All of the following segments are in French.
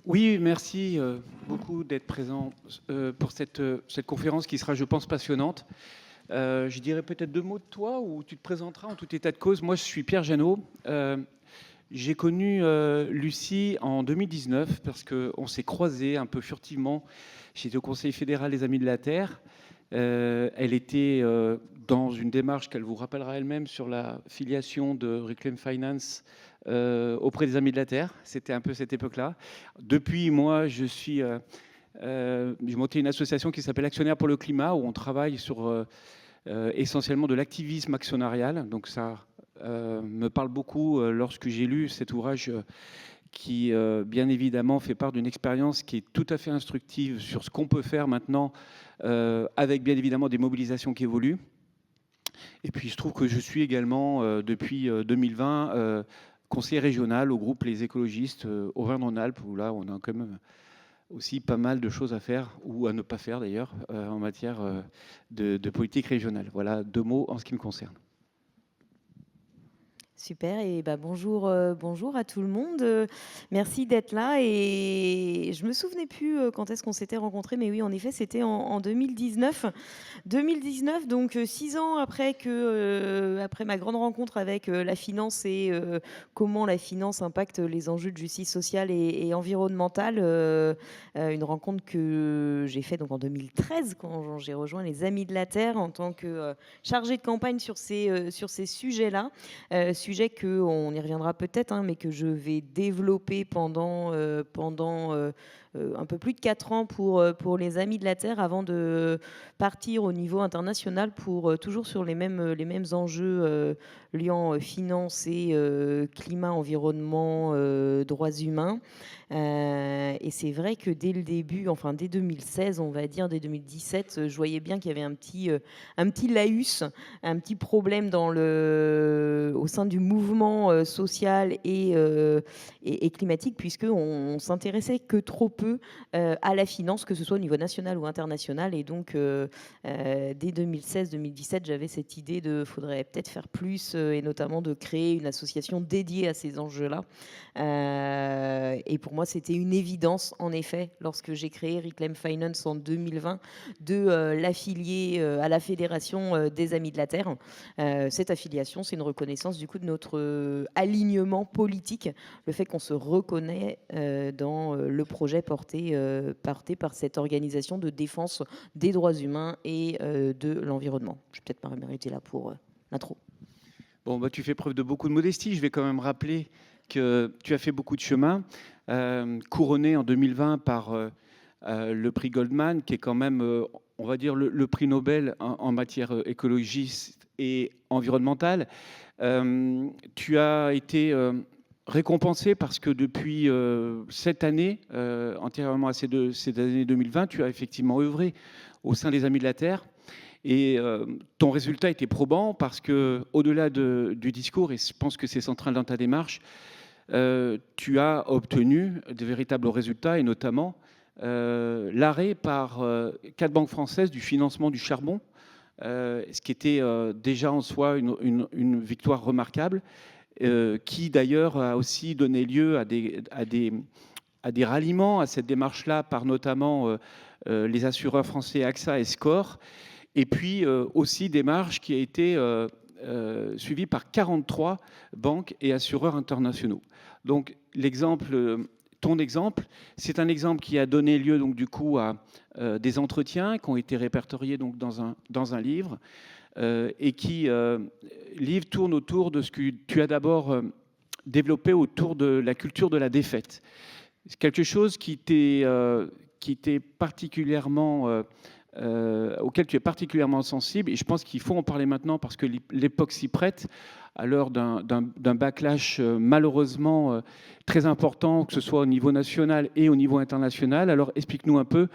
Oui, merci beaucoup d'être présent pour cette conférence qui sera, je pense, passionnante. Je dirais peut-être deux mots de toi ou tu te présenteras en tout état de cause. Moi, je suis Pierre Janot. J'ai connu Lucie en 2019 parce qu'on s'est croisés un peu furtivement. J'étais au Conseil fédéral des Amis de la Terre. Elle était dans une démarche qu'elle vous rappellera elle-même sur la filiation de Reclaim Finance auprès des Amis de la Terre. C'était un peu cette époque-là. Depuis, moi, j'ai monté une association qui s'appelle Actionnaires pour le climat, où on travaille sur essentiellement de l'activisme actionnarial. Donc ça me parle beaucoup lorsque j'ai lu cet ouvrage qui, bien évidemment, fait part d'une expérience qui est tout à fait instructive sur ce qu'on peut faire maintenant, avec bien évidemment des mobilisations qui évoluent. Et puis, je trouve que je suis également, depuis 2020, conseiller régional au groupe Les Écologistes Auvergne-Rhône-Alpes, où là, on a quand même aussi pas mal de choses à faire, ou à ne pas faire d'ailleurs, en matière de politique régionale. Voilà, deux mots en ce qui me concerne. Super, et bah bonjour, bonjour à tout le monde. Merci d'être là. Et je me souvenais plus quand est-ce qu'on s'était rencontrés, mais oui, en effet, c'était en 2019. 2019, donc 6 ans après après ma grande rencontre avec la finance et comment la finance impacte les enjeux de justice sociale et environnementale. Une rencontre que j'ai faite donc en 2013 quand j'ai rejoint les Amis de la Terre en tant que chargée de campagne sur ces sujets-là. Sujet que, on y reviendra peut-être, hein, mais que je vais développer pendant un peu plus de 4 ans pour les Amis de la Terre avant de partir au niveau international pour toujours sur les mêmes enjeux liant finance et climat, environnement, droits humains. Et c'est vrai que dès le début, enfin dès 2016, on va dire, dès 2017, je voyais bien qu'il y avait un petit laïus, un petit problème au sein du mouvement social et climatique, puisqu'on s'intéressait que trop peu à la finance, que ce soit au niveau national ou international. Et donc, dès 2016-2017, j'avais cette idée faudrait peut-être faire plus, et notamment de créer une association dédiée à ces enjeux-là. Et pour moi, c'était une évidence, en effet, lorsque j'ai créé Reclaim Finance en 2020, de l'affilier à la Fédération des Amis de la Terre. Cette affiliation, c'est une reconnaissance du coup de notre alignement politique, le fait qu'on se reconnaît dans le projet porté par cette organisation de défense des droits humains et de l'environnement. Je vais peut-être m'arrêter là pour l'intro. Bon, bah, tu fais preuve de beaucoup de modestie. Je vais quand même rappeler que tu as fait beaucoup de chemin, couronné en 2020 par le prix Goldman, qui est quand même, on va dire, le prix Nobel en matière écologiste et environnementale. Tu as été récompensé parce que depuis cette année, antérieurement à ces années 2020, tu as effectivement œuvré au sein des Amis de la Terre. Et ton résultat était probant parce que, au-delà du discours, et je pense que c'est central dans ta démarche, tu as obtenu de véritables résultats, et notamment l'arrêt par 4 banques françaises du financement du charbon, ce qui était déjà en soi une victoire remarquable, qui d'ailleurs a aussi donné lieu à des ralliements à cette démarche-là par notamment les assureurs français AXA et SCOR. Et puis aussi démarche qui a été suivie par 43 banques et assureurs internationaux. Donc ton exemple, c'est un exemple qui a donné lieu donc du coup à des entretiens qui ont été répertoriés donc dans un livre, et qui livre tourne autour de ce que tu as d'abord développé autour de la culture de la défaite. C'est quelque chose qui t'est particulièrement auquel tu es particulièrement sensible, et je pense qu'il faut en parler maintenant parce que l'époque s'y prête, à l'heure d'un backlash malheureusement très important, que ce soit au niveau national et au niveau international. Alors explique-nous un peu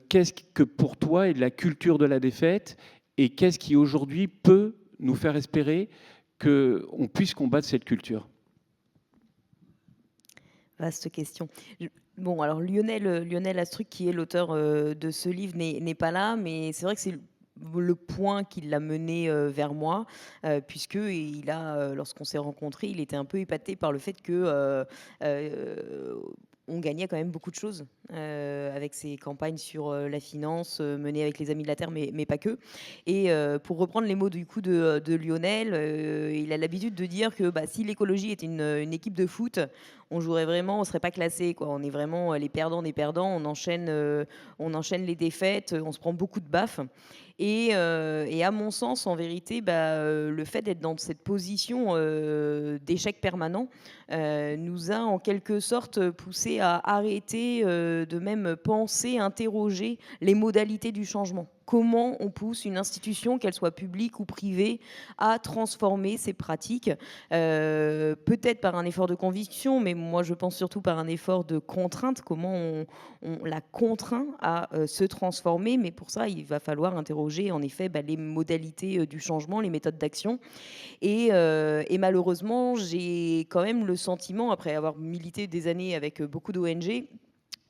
qu'est-ce que pour toi est de la culture de la défaite, et qu'est-ce qui aujourd'hui peut nous faire espérer qu'on puisse combattre cette culture. Vaste question. Bon, alors Lionel Astruc, qui est l'auteur de ce livre, n'est pas là, mais c'est vrai que c'est le point qui l'a mené vers moi, puisque lorsqu'on s'est rencontrés, il était un peu épaté par le fait que on gagnait quand même beaucoup de choses avec ces campagnes sur la finance menées avec les Amis de la Terre, mais pas que. Et pour reprendre les mots du coup de Lionel, il a l'habitude de dire que bah, si l'écologie était une équipe de foot, on jouerait vraiment, on serait pas classé, quoi. On est vraiment les perdants des perdants. On enchaîne les défaites, on se prend beaucoup de baffes. Et à mon sens, en vérité, bah, le fait d'être dans cette position d'échec permanent nous a en quelque sorte poussé à arrêter de même penser, interroger les modalités du changement. Comment on pousse une institution, qu'elle soit publique ou privée, à transformer ses pratiques, peut-être par un effort de conviction, mais moi je pense surtout par un effort de contrainte, comment on la contraint à se transformer, mais pour ça il va falloir interroger en effet bah, les modalités du changement, les méthodes d'action. Et malheureusement, j'ai quand même le sentiment, après avoir milité des années avec beaucoup d'ONG,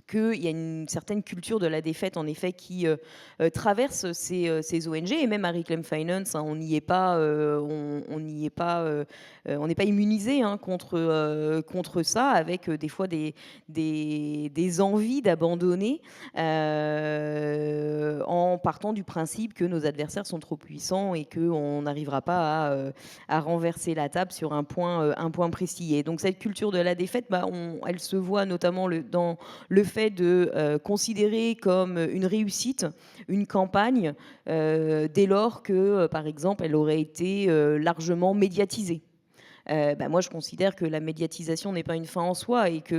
qu'il y a une certaine culture de la défaite, en effet, qui traverse ces ONG, et même à Reclaim Finance, hein, on n'y est pas, on n'y est pas, on n'est pas immunisé hein, contre ça, avec des fois des envies d'abandonner en partant du principe que nos adversaires sont trop puissants et qu'on n'arrivera pas à renverser la table sur un point précis. Et donc cette culture de la défaite, bah, elle se voit notamment dans le fait de considérer comme une réussite une campagne dès lors que, par exemple, elle aurait été largement médiatisée. Bah, moi, je considère que la médiatisation n'est pas une fin en soi et que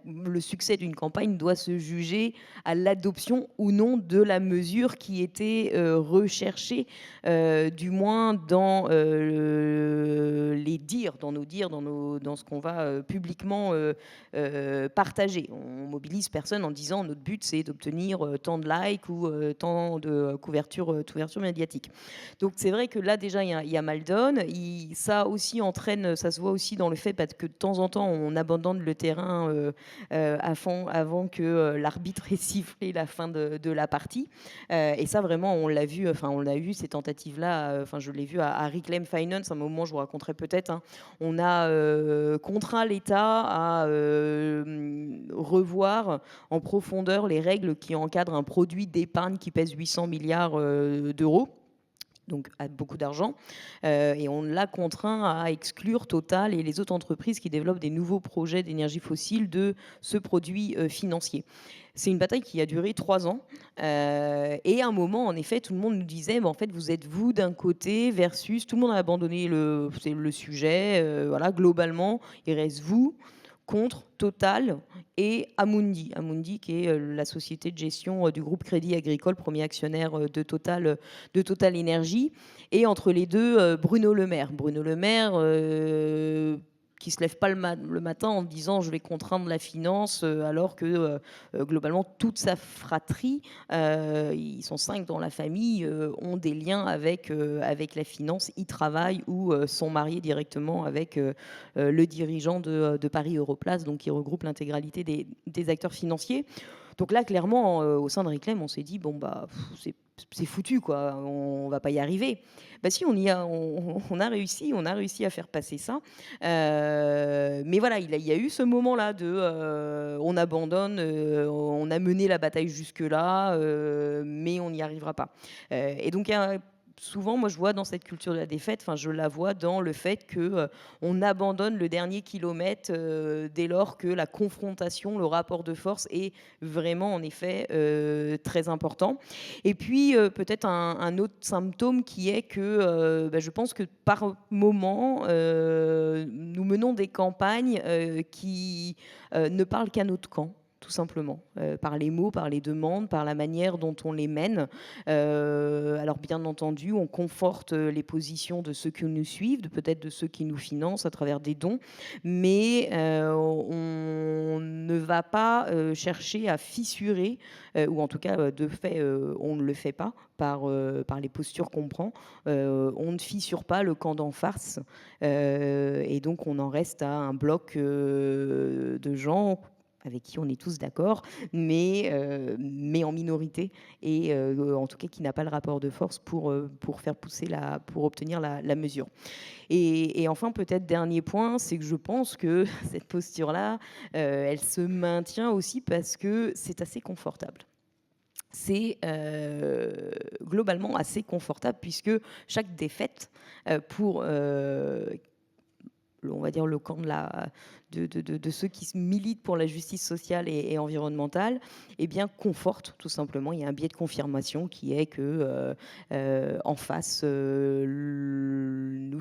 le succès d'une campagne doit se juger à l'adoption ou non de la mesure qui était recherchée, du moins dans les dires, dans nos dires, dans ce qu'on va publiquement partager. On mobilise personne en disant notre but c'est d'obtenir tant de likes ou tant de couverture médiatique. Donc c'est vrai que là déjà il y a mal donne. Ça aussi entraîne, ça se voit aussi dans le fait que de temps en temps on abandonne le terrain avant que l'arbitre ait sifflé la fin de la partie. Et ça vraiment on l'a vu, enfin on a eu ces tentatives là. Enfin je l'ai vu à Reclaim Finance. À un moment je vous raconterai peut-être. Hein, on a contraint l'État à revoir en profondeur les règles qui encadrent un produit d'épargne qui pèse 800 milliards d'euros, donc à beaucoup d'argent, et on l'a contraint à exclure Total et les autres entreprises qui développent des nouveaux projets d'énergie fossile de ce produit financier. C'est une bataille qui a duré 3 ans. Et à un moment, en effet, tout le monde nous disait, en fait, vous êtes vous d'un côté versus tout le monde a abandonné le sujet. Voilà, globalement, il reste vous contre Total et Amundi. Amundi, qui est la société de gestion du groupe Crédit Agricole, premier actionnaire de Total Énergie. Et entre les deux, Bruno Le Maire. Bruno Le Maire, qui se lève pas le matin en disant je vais contraindre la finance, alors que globalement toute sa fratrie, ils sont 5 dans la famille, ont des liens avec la finance, ils travaillent ou sont mariés directement avec le dirigeant de Paris Europlace, donc qui regroupe l'intégralité des acteurs financiers. Donc là, clairement, au sein de Reclaim, on s'est dit bon bah c'est foutu quoi, on va pas y arriver. Bah si, on a réussi à faire passer ça. Mais voilà, il y a eu ce moment-là de on abandonne, on a mené la bataille jusque-là, mais on n'y arrivera pas. Et donc souvent, moi, je vois dans cette culture de la défaite, enfin, je la vois dans le fait que on abandonne le dernier kilomètre dès lors que la confrontation, le rapport de force est vraiment, en effet, très important. Et puis, peut-être un autre symptôme qui est que je pense que par moment, nous menons des campagnes qui ne parlent qu'à notre camp, tout simplement, par les mots, par les demandes, par la manière dont on les mène. Alors bien entendu, on conforte les positions de ceux qui nous suivent, peut-être de ceux qui nous financent à travers des dons, mais on ne va pas chercher à fissurer, ou en tout cas de fait, on ne le fait pas par les postures qu'on prend. On ne fissure pas le camp d'en face, et donc on en reste à un bloc de gens avec qui on est tous d'accord, mais en minorité et en tout cas qui n'a pas le rapport de force pour faire pousser pour obtenir la mesure. Et enfin, peut-être dernier point, c'est que je pense que cette posture-là, elle se maintient aussi parce que c'est assez confortable. C'est globalement assez confortable puisque chaque défaite pour on va dire le camp de ceux qui militent pour la justice sociale et environnementale, eh bien, conforte tout simplement. Il y a un biais de confirmation qui est que en face, nos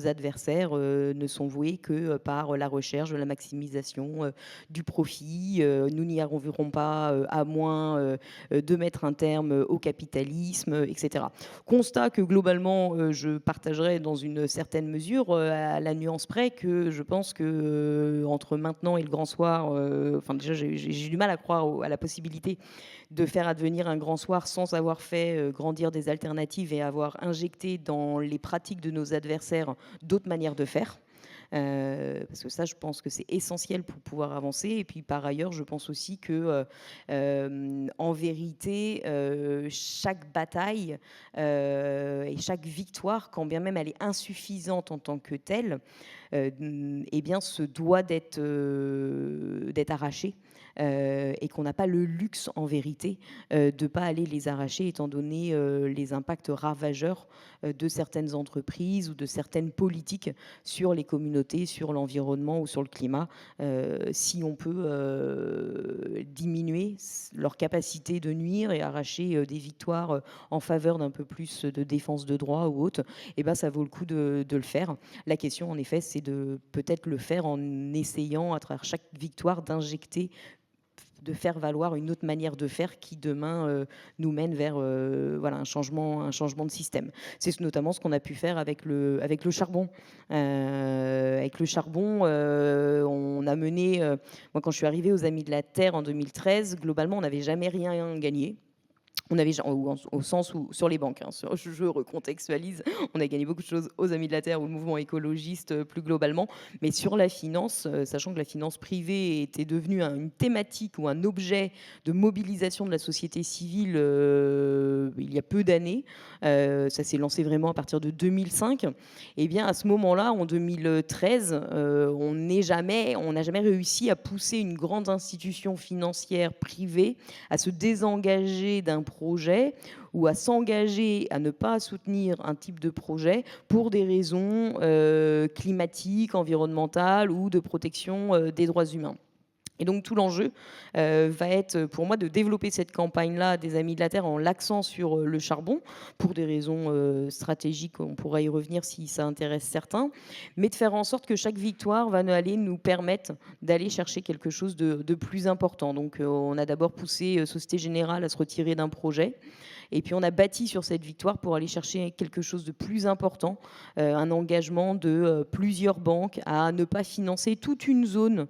adversaires ne sont voués que par la recherche de la maximisation du profit. Nous n'y arriverons pas à moins de mettre un terme au capitalisme, etc. Constat que globalement, je partagerai dans une certaine mesure, à la nuance près que je pense que entre maintenant et le grand soir, enfin déjà j'ai du mal à croire à la possibilité de faire advenir un grand soir sans avoir fait grandir des alternatives et avoir injecté dans les pratiques de nos adversaires d'autres manières de faire. Parce que ça, je pense que c'est essentiel pour pouvoir avancer. Et puis par ailleurs, je pense aussi que, en vérité, chaque bataille et chaque victoire, quand bien même elle est insuffisante en tant que telle, eh bien, se doit d'être arrachée. Et qu'on n'a pas le luxe en vérité de ne pas aller les arracher étant donné les impacts ravageurs de certaines entreprises ou de certaines politiques sur les communautés, sur l'environnement ou sur le climat. Si on peut diminuer leur capacité de nuire et arracher des victoires en faveur d'un peu plus de défense de droits ou autre, eh ben, ça vaut le coup de le faire. La question, en effet, c'est de peut-être le faire en essayant, à travers chaque victoire, d'injecter, de faire valoir une autre manière de faire qui demain nous mène vers voilà, un changement de système. C'est notamment ce qu'on a pu faire avec le charbon. Avec le charbon, on a mené, moi quand je suis arrivée aux Amis de la Terre en 2013, globalement on n'avait jamais rien gagné. On avait, au sens où, sur les banques, hein, je recontextualise, on a gagné beaucoup de choses aux Amis de la Terre ou le mouvement écologiste plus globalement, mais sur la finance, sachant que la finance privée était devenue une thématique ou un objet de mobilisation de la société civile il y a peu d'années, ça s'est lancé vraiment à partir de 2005, et bien à ce moment-là, en 2013, on n'a jamais réussi à pousser une grande institution financière privée à se désengager d'un projet ou à s'engager à ne pas soutenir un type de projet pour des raisons climatiques, environnementales ou de protection des droits humains. Et donc tout l'enjeu va être pour moi de développer cette campagne-là des Amis de la Terre en l'accent sur le charbon, pour des raisons stratégiques, on pourra y revenir si ça intéresse certains, mais de faire en sorte que chaque victoire va aller nous permettre d'aller chercher quelque chose de plus important. Donc on a d'abord poussé Société Générale à se retirer d'un projet, et puis on a bâti sur cette victoire pour aller chercher quelque chose de plus important, un engagement de plusieurs banques à ne pas financer toute une zone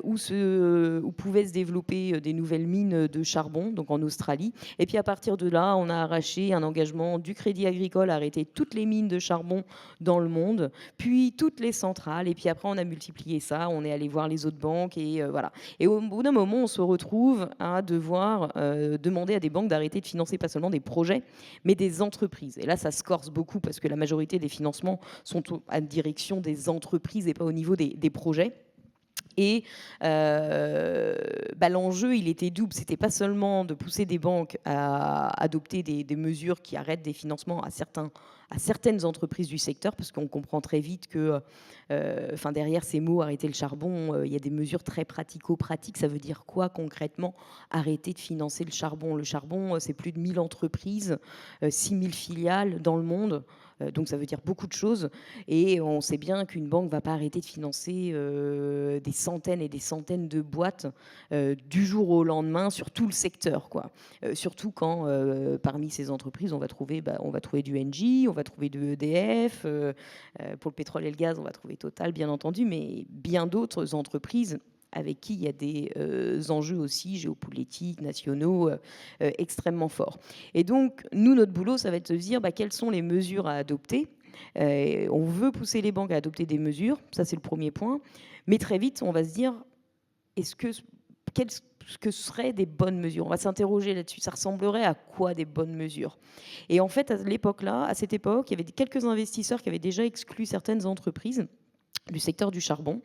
où pouvaient se développer des nouvelles mines de charbon, donc en Australie. Et puis à partir de là, on a arraché un engagement du Crédit Agricole à arrêter toutes les mines de charbon dans le monde, puis toutes les centrales. Et puis après, on a multiplié ça, on est allé voir les autres banques et voilà. Et au bout d'un moment, on se retrouve à devoir demander à des banques d'arrêter de financer pas seulement des projets, mais des entreprises. Et là, ça se corse beaucoup parce que la majorité des financements sont à direction des entreprises et pas au niveau des projets. Et l'enjeu, il était double. C'était pas seulement de pousser des banques à adopter des mesures qui arrêtent des financements à certaines entreprises du secteur, parce qu'on comprend très vite que derrière ces mots, arrêter le charbon, il y a des mesures très pratico-pratiques. Ça veut dire quoi concrètement, arrêter de financer le charbon? Le charbon, c'est plus de 1000 entreprises, 6000 filiales dans le monde. Donc ça veut dire beaucoup de choses, et on sait bien qu'une banque ne va pas arrêter de financer des centaines et des centaines de boîtes du jour au lendemain sur tout le secteur, quoi. Surtout quand parmi ces entreprises on va trouver du Engie, on va trouver de EDF, pour le pétrole et le gaz on va trouver Total bien entendu, mais bien d'autres entreprises avec qui il y a des enjeux aussi géopolitiques, nationaux extrêmement forts. Et donc, nous, notre boulot, ça va être de se dire quelles sont les mesures à adopter. On veut pousser les banques à adopter des mesures, ça c'est le premier point, mais très vite, on va se dire, est-ce que quelles que seraient des bonnes mesures? On va s'interroger là-dessus. Ça ressemblerait à quoi des bonnes mesures? Et en fait, à cette époque, il y avait quelques investisseurs qui avaient déjà exclu certaines entreprises du secteur du charbon,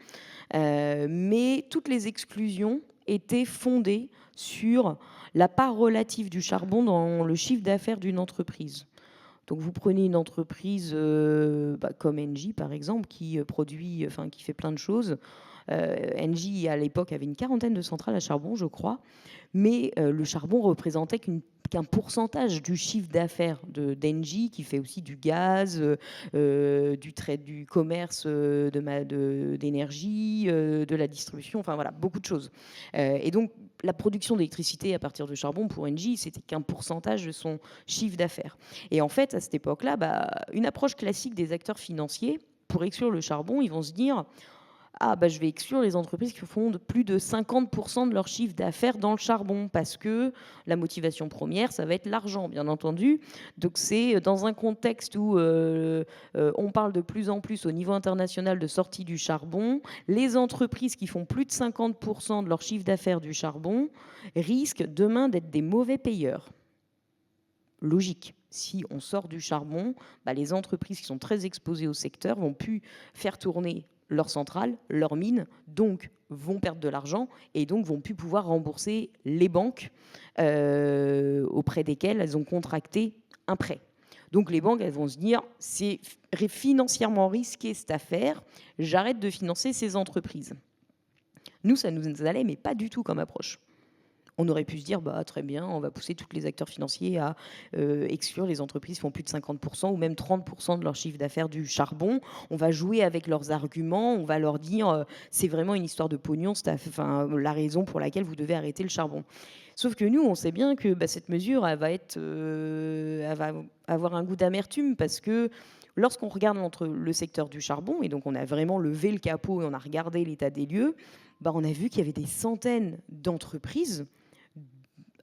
mais toutes les exclusions étaient fondées sur la part relative du charbon dans le chiffre d'affaires d'une entreprise. Donc vous prenez une entreprise comme Engie par exemple, qui produit, enfin qui fait plein de choses. Engie à l'époque avait une quarantaine de centrales à charbon, je crois, mais le charbon représentait qu'un pourcentage du chiffre d'affaires d'Engie, qui fait aussi du gaz, du commerce d'énergie, de la distribution, enfin voilà, beaucoup de choses. Et donc la production d'électricité à partir de charbon pour Engie, c'était qu'un pourcentage de son chiffre d'affaires. Et en fait, à cette époque-là, une approche classique des acteurs financiers, pour exclure le charbon, ils vont se dire: ah, je vais exclure les entreprises qui font plus de 50% de leur chiffre d'affaires dans le charbon, parce que la motivation première, ça va être l'argent, bien entendu. Donc c'est dans un contexte où on parle de plus en plus au niveau international de sortie du charbon, les entreprises qui font plus de 50% de leur chiffre d'affaires du charbon risquent demain d'être des mauvais payeurs. Logique. Si on sort du charbon, les entreprises qui sont très exposées au secteur vont plus faire tourner leurs centrales, leurs mines, donc vont perdre de l'argent et donc vont plus pouvoir rembourser les banques auprès desquelles elles ont contracté un prêt. Donc les banques, elles vont se dire, c'est financièrement risqué cette affaire, j'arrête de financer ces entreprises. Nous, ça nous allait, mais pas du tout comme approche. On aurait pu se dire, très bien, on va pousser tous les acteurs financiers à exclure les entreprises qui font plus de 50% ou même 30% de leur chiffre d'affaires du charbon. On va jouer avec leurs arguments, on va leur dire, c'est vraiment une histoire de pognon, la raison pour laquelle vous devez arrêter le charbon. Sauf que nous, on sait bien que cette mesure, elle va avoir un goût d'amertume, parce que lorsqu'on regarde le secteur du charbon, et donc on a vraiment levé le capot et on a regardé l'état des lieux, on a vu qu'il y avait des centaines d'entreprises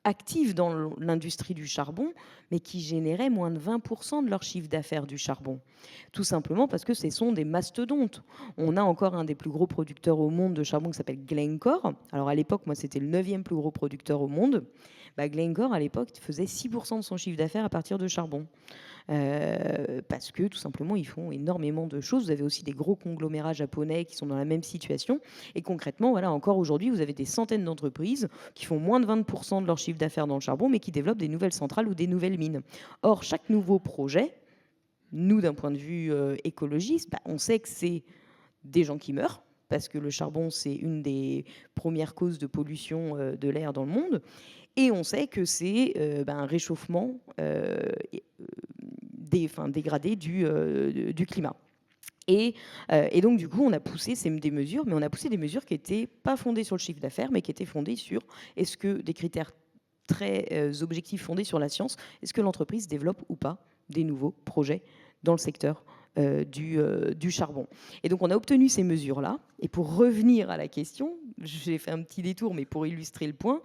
actives dans l'industrie du charbon, mais qui généraient moins de 20% de leur chiffre d'affaires du charbon. Tout simplement parce que ce sont des mastodontes. On a encore un des plus gros producteurs au monde de charbon qui s'appelle Glencore. Alors à l'époque, moi, c'était le 9e plus gros producteur au monde. Glencore, à l'époque, faisait 6% de son chiffre d'affaires à partir de charbon. Parce que tout simplement ils font énormément de choses. Vous avez aussi des gros conglomérats japonais qui sont dans la même situation, et concrètement, voilà, encore aujourd'hui, vous avez des centaines d'entreprises qui font moins de 20% de leur chiffre d'affaires dans le charbon, mais qui développent des nouvelles centrales ou des nouvelles mines. Or, chaque nouveau projet, nous, d'un point de vue écologiste, on sait que c'est des gens qui meurent, parce que le charbon, c'est une des premières causes de pollution de l'air dans le monde. Et on sait que c'est un réchauffement dégradé du climat. Et donc, du coup, on a poussé des mesures, mais on a poussé des mesures qui n'étaient pas fondées sur le chiffre d'affaires, mais qui étaient fondées sur est-ce que des critères très objectifs fondés sur la science, est-ce que l'entreprise développe ou pas des nouveaux projets dans le secteur du charbon. Et donc, on a obtenu ces mesures-là. Et pour revenir à la question, j'ai fait un petit détour, mais pour illustrer le point,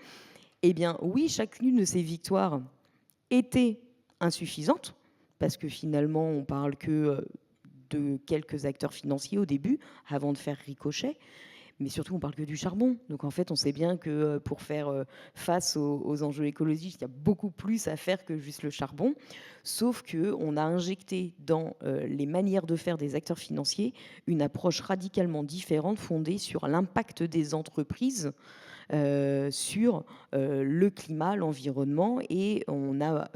eh bien, oui, chacune de ces victoires était insuffisante, parce que finalement, on parle que de quelques acteurs financiers au début, avant de faire ricochet. Mais surtout, on parle que du charbon. Donc en fait, on sait bien que pour faire face aux enjeux écologiques, il y a beaucoup plus à faire que juste le charbon. Sauf qu'on a injecté dans les manières de faire des acteurs financiers une approche radicalement différente, fondée sur l'impact des entreprises sur le climat, l'environnement, et on a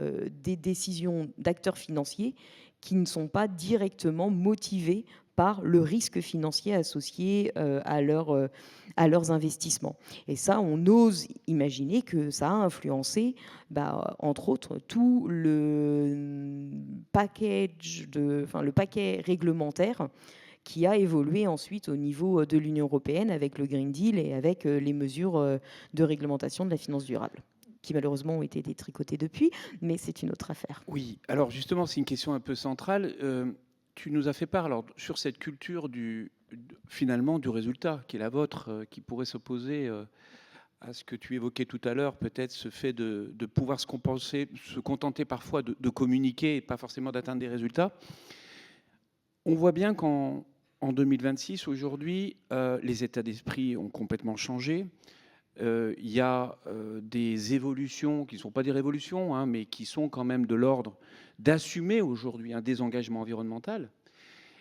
des décisions d'acteurs financiers qui ne sont pas directement motivées par le risque financier associé à leurs investissements. Et ça, on ose imaginer que ça a influencé, entre autres, tout le le paquet réglementaire qui a évolué ensuite au niveau de l'Union européenne avec le Green Deal et avec les mesures de réglementation de la finance durable, qui malheureusement ont été détricotées depuis, mais c'est une autre affaire. Oui, alors justement, c'est une question un peu centrale. Tu nous as fait part alors, sur cette culture finalement du résultat, qui est la vôtre, qui pourrait s'opposer à ce que tu évoquais tout à l'heure, peut-être ce fait de pouvoir se contenter parfois de communiquer et pas forcément d'atteindre des résultats. On voit bien en 2026, aujourd'hui, les états d'esprit ont complètement changé. Il y a des évolutions qui ne sont pas des révolutions, hein, mais qui sont quand même de l'ordre d'assumer aujourd'hui un désengagement environnemental.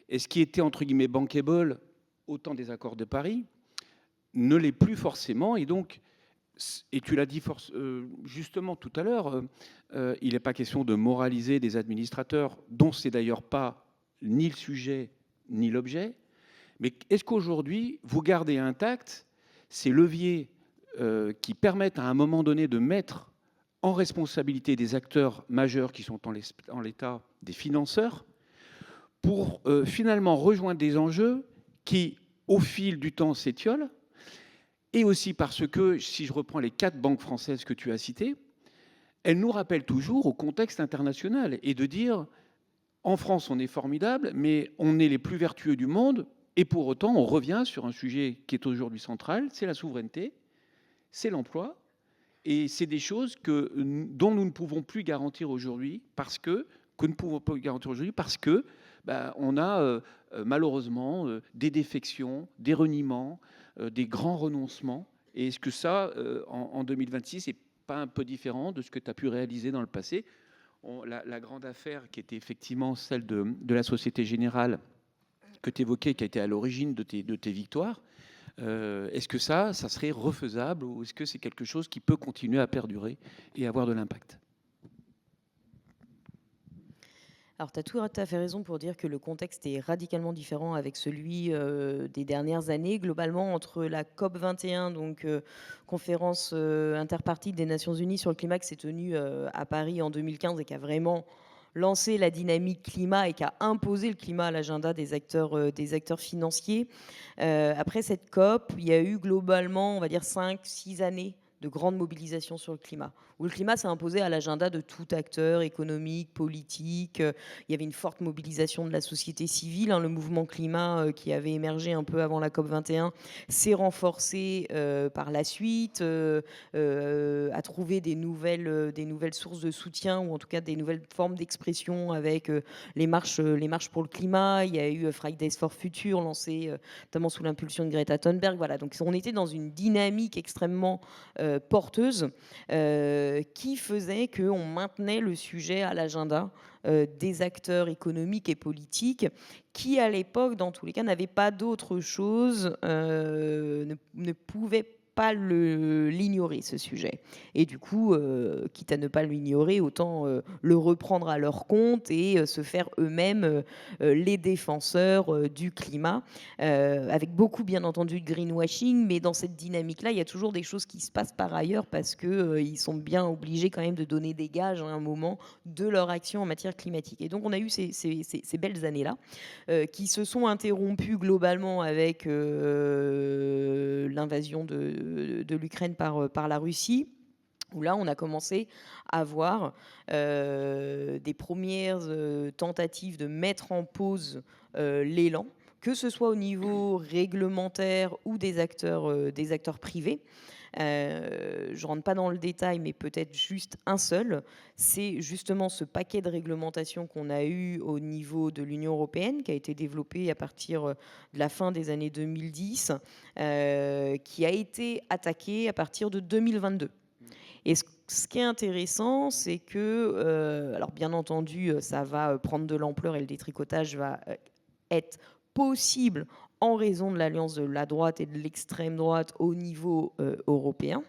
Et ce qui était, entre guillemets, bankable au temps des accords de Paris ne l'est plus forcément. Et donc, et tu l'as dit justement tout à l'heure, il n'est pas question de moraliser des administrateurs, dont c'est d'ailleurs pas ni le sujet ni l'objet. Mais est-ce qu'aujourd'hui, vous gardez intact ces leviers qui permettent à un moment donné de mettre en responsabilité des acteurs majeurs qui sont en l'état des financeurs pour finalement rejoindre des enjeux qui, au fil du temps, s'étiolent, et aussi parce que, si je reprends les 4 banques françaises que tu as citées, elles nous rappellent toujours au contexte international et de dire, en France, on est formidable, mais on est les plus vertueux du monde, et pour autant, on revient sur un sujet qui est aujourd'hui central, c'est la souveraineté, c'est l'emploi, et c'est des choses dont nous ne pouvons plus garantir aujourd'hui parce que on a malheureusement des défections, des reniements, des grands renoncements. Et est-ce que ça, en 2026, n'est pas un peu différent de ce que tu as pu réaliser dans le passé? La grande affaire qui était effectivement celle de la Société Générale que tu évoquais, qui a été à l'origine de tes victoires, est-ce que ça serait refaisable ou est-ce que c'est quelque chose qui peut continuer à perdurer et avoir de l'impact? Alors, tu as tout à fait raison pour dire que le contexte est radicalement différent avec celui des dernières années. Globalement, entre la COP 21, donc conférence interpartie des Nations Unies sur le climat qui s'est tenue à Paris en 2015 et qui a vraiment lancé la dynamique climat et qui a imposé le climat à l'agenda des acteurs financiers. Après cette COP, il y a eu globalement, on va dire, 5-6 années de grande mobilisation sur le climat, où le climat s'est imposé à l'agenda de tout acteur économique, politique. Il y avait une forte mobilisation de la société civile, hein. Le mouvement climat qui avait émergé un peu avant la COP 21 s'est renforcé par la suite, a trouvé des nouvelles sources de soutien, ou en tout cas des nouvelles formes d'expression avec les marches pour le climat. Il y a eu Fridays for Future, lancé notamment sous l'impulsion de Greta Thunberg. Voilà, donc on était dans une dynamique extrêmement porteuse qui faisait qu'on maintenait le sujet à l'agenda des acteurs économiques et politiques qui, à l'époque, dans tous les cas, n'avaient pas d'autre chose, ne pouvaient pas l'ignorer, ce sujet. Et du coup, quitte à ne pas l'ignorer, autant le reprendre à leur compte et se faire eux-mêmes les défenseurs du climat, avec beaucoup, bien entendu, de greenwashing. Mais dans cette dynamique-là, il y a toujours des choses qui se passent par ailleurs parce qu'ils sont bien obligés quand même de donner des gages à un moment de leur action en matière climatique. Et donc, on a eu ces belles années-là qui se sont interrompues globalement avec l'invasion de l'Ukraine par la Russie, où là, on a commencé à voir des premières tentatives de mettre en pause l'élan, que ce soit au niveau réglementaire ou des acteurs privés. Je ne rentre pas dans le détail, mais peut-être juste un seul. C'est justement ce paquet de réglementations qu'on a eu au niveau de l'Union européenne, qui a été développé à partir de la fin des années 2010, qui a été attaqué à partir de 2022. Et ce qui est intéressant, c'est que, alors bien entendu, ça va prendre de l'ampleur et le détricotage va être possible en raison de l'alliance de la droite et de l'extrême droite au niveau européen.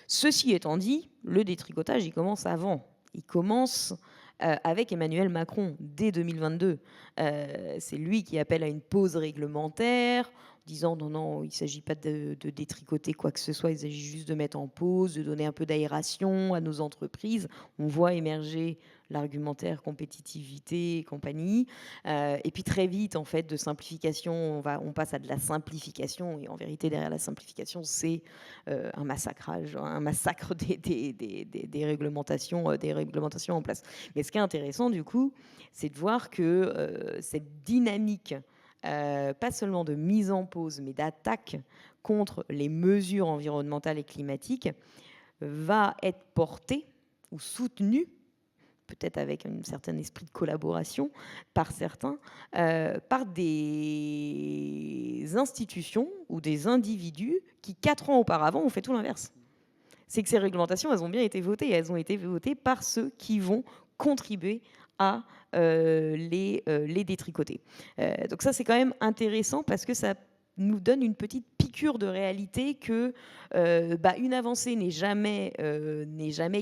Ceci étant dit, le détricotage, il commence avant. Il commence avec Emmanuel Macron dès 2022. C'est lui qui appelle à une pause réglementaire, disant non, il ne s'agit pas de détricoter quoi que ce soit, il s'agit juste de mettre en pause, de donner un peu d'aération à nos entreprises. On voit émerger l'argumentaire compétitivité et compagnie. Et puis très vite, en fait, de simplification, on passe à de la simplification. Et en vérité, derrière la simplification, c'est un massacre des réglementations en place. Mais ce qui est intéressant, du coup, c'est de voir que cette dynamique, pas seulement de mise en pause, mais d'attaque contre les mesures environnementales et climatiques, va être portée ou soutenue peut-être avec un certain esprit de collaboration par certains, par des institutions ou des individus qui, 4 ans auparavant, ont fait tout l'inverse. C'est que ces réglementations, elles ont bien été votées. Elles ont été votées par ceux qui vont contribuer à les détricoter. Donc ça, c'est quand même intéressant parce que ça nous donne une petite piqûre de réalité que une avancée n'est jamais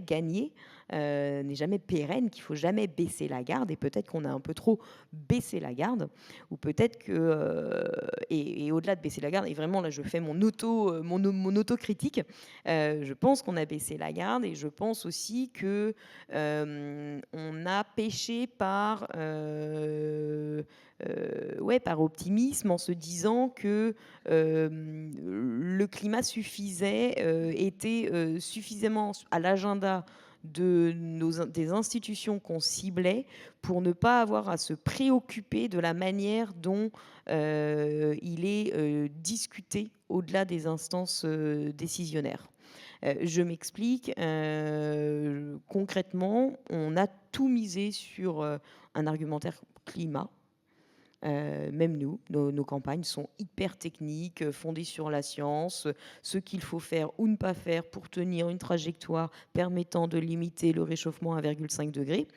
gagnée, n'est jamais pérenne, qu'il faut jamais baisser la garde. Et peut-être qu'on a un peu trop baissé la garde, ou peut-être que et au-delà de baisser la garde, et vraiment là je fais mon autocritique, je pense qu'on a baissé la garde, et je pense aussi que on a péché par par optimisme, en se disant que le climat était suffisamment à l'agenda des institutions qu'on ciblait pour ne pas avoir à se préoccuper de la manière dont il est discuté au-delà des instances décisionnaires. Je m'explique. Concrètement, on a tout misé sur un argumentaire climat. Même nous, nos campagnes sont hyper techniques, fondées sur la science, ce qu'il faut faire ou ne pas faire pour tenir une trajectoire permettant de limiter le réchauffement à 1,5 degré.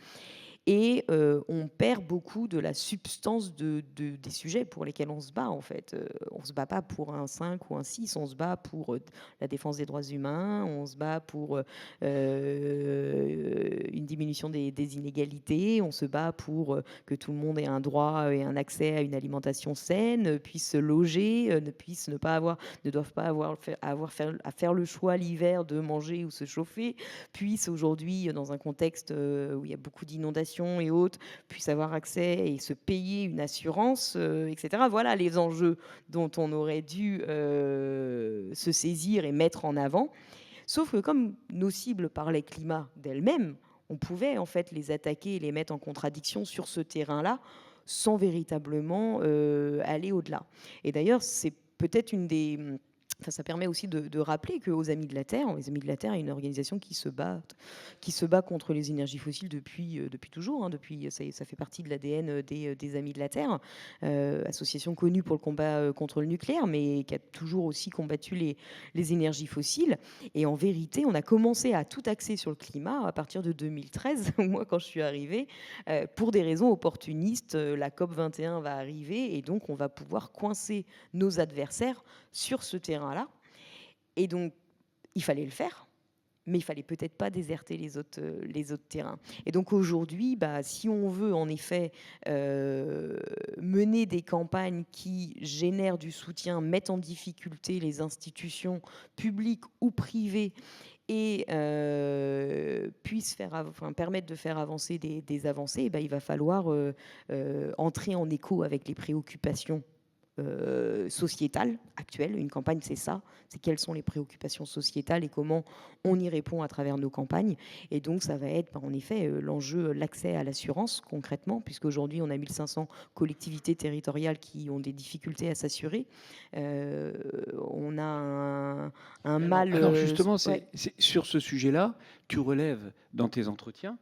Et on perd beaucoup de la substance des sujets pour lesquels on se bat, en fait. On ne se bat pas pour un 5 ou un 6, on se bat pour la défense des droits humains, on se bat pour une diminution des inégalités, on se bat pour que tout le monde ait un droit et un accès à une alimentation saine, puisse se loger, ne doivent pas avoir à faire le choix l'hiver de manger ou se chauffer, puisse aujourd'hui, dans un contexte où il y a beaucoup d'inondations et autres, puissent avoir accès et se payer une assurance, etc. Voilà les enjeux dont on aurait dû se saisir et mettre en avant. Sauf que comme nos cibles parlaient climat d'elles-mêmes, on pouvait en fait les attaquer et les mettre en contradiction sur ce terrain-là sans véritablement aller au-delà. Et d'ailleurs, c'est peut-être ça permet aussi de rappeler qu'aux Amis de la Terre, les Amis de la Terre est une organisation qui se bat contre les énergies fossiles depuis toujours. Ça fait partie de l'ADN des Amis de la Terre, association connue pour le combat contre le nucléaire, mais qui a toujours aussi combattu les énergies fossiles. Et en vérité, on a commencé à tout axer sur le climat à partir de 2013, moi quand je suis arrivée, pour des raisons opportunistes. La COP 21 va arriver et donc on va pouvoir coincer nos adversaires sur ce terrain-là. Et donc, il fallait le faire, mais il fallait peut-être pas déserter les autres terrains. Et donc aujourd'hui, si on veut en effet mener des campagnes qui génèrent du soutien, mettent en difficulté les institutions publiques ou privées et puissent permettre de faire avancer des avancées, il va falloir entrer en écho avec les préoccupations sociétale actuelle. Une campagne, c'est ça, c'est quelles sont les préoccupations sociétales et comment on y répond à travers nos campagnes. Et donc ça va être en effet l'enjeu, l'accès à l'assurance concrètement, puisqu'aujourd'hui on a 1500 collectivités territoriales qui ont des difficultés à s'assurer. On a un mal... Alors justement, c'est sur ce sujet-là, tu relèves dans tes entretiens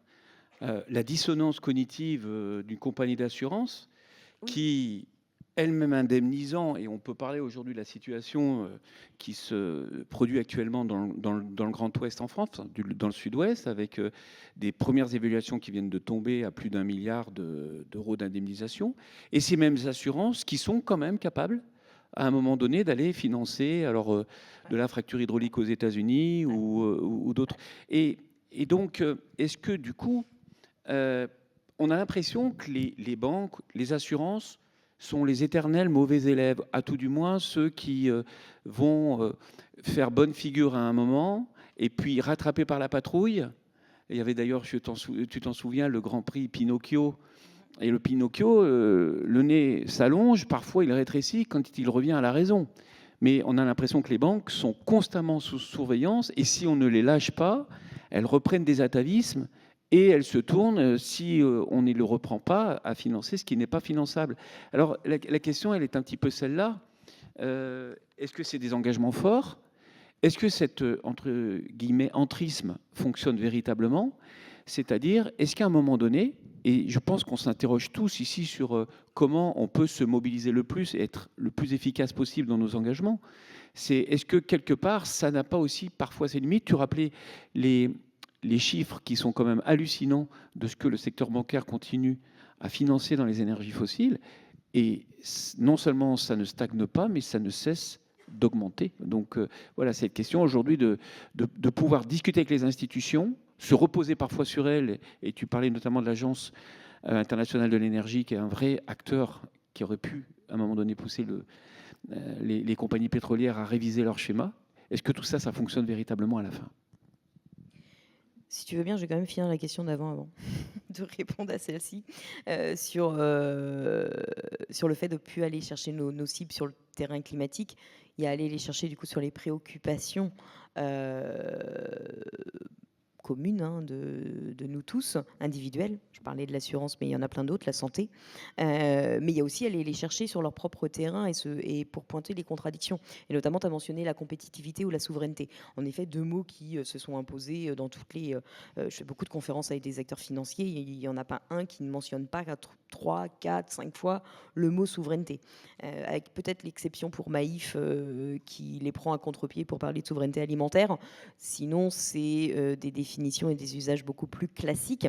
la dissonance cognitive d'une compagnie d'assurance qui elle-même indemnisant, et on peut parler aujourd'hui de la situation qui se produit actuellement dans le Grand Ouest en France, dans le Sud-Ouest, avec des premières évaluations qui viennent de tomber à plus d'1 milliard d'euros d'indemnisation, et ces mêmes assurances qui sont quand même capables, à un moment donné, d'aller financer de la fracture hydraulique aux États-Unis ou d'autres. Et donc, est-ce que du coup, on a l'impression que les banques, les assurances, sont les éternels mauvais élèves, à tout du moins ceux qui vont faire bonne figure à un moment et puis rattrapés par la patrouille. Il y avait d'ailleurs, tu t'en souviens, le Grand Prix Pinocchio. Et le Pinocchio, le nez s'allonge, parfois il rétrécit quand il revient à la raison. Mais on a l'impression que les banques sont constamment sous surveillance et si on ne les lâche pas, elles reprennent des atavismes. Et elle se tourne, si on ne le reprend pas, à financer ce qui n'est pas finançable. Alors la question, elle est un petit peu celle-là. Est-ce que c'est des engagements forts ? Est-ce que cet, entre guillemets, entrisme fonctionne véritablement ? C'est-à-dire, est-ce qu'à un moment donné, et je pense qu'on s'interroge tous ici sur comment on peut se mobiliser le plus et être le plus efficace possible dans nos engagements, c'est est-ce que quelque part, ça n'a pas aussi parfois ses limites? Tu rappelais les, les chiffres qui sont quand même hallucinants de ce que le secteur bancaire continue à financer dans les énergies fossiles. Et non seulement ça ne stagne pas, mais ça ne cesse d'augmenter. Donc voilà, cette question aujourd'hui de pouvoir discuter avec les institutions, se reposer parfois sur elles, et tu parlais notamment de l'Agence internationale de l'énergie, qui est un vrai acteur qui aurait pu, à un moment donné, pousser les compagnies pétrolières à réviser leur schéma. Est-ce que tout ça, ça fonctionne véritablement à la fin? Si tu veux bien, je vais quand même finir la question d'avant avant de répondre à celle-ci, sur le fait de ne plus aller chercher nos cibles sur le terrain climatique et aller les chercher du coup sur les préoccupations, communes, hein, de nous tous, individuelles. Je parlais de l'assurance, mais il y en a plein d'autres, la santé. Mais il y a aussi aller les chercher sur leur propre terrain et pour pointer les contradictions. Et notamment, tu as mentionné la compétitivité ou la souveraineté. En effet, 2 mots qui se sont imposés dans toutes les... je fais beaucoup de conférences avec des acteurs financiers. Il n'y en a pas un qui ne mentionne pas 3, 4, 5 fois le mot souveraineté. Avec peut-être l'exception pour Maïf, qui les prend à contre-pied pour parler de souveraineté alimentaire. Sinon, c'est des définitions et des usages beaucoup plus classiques.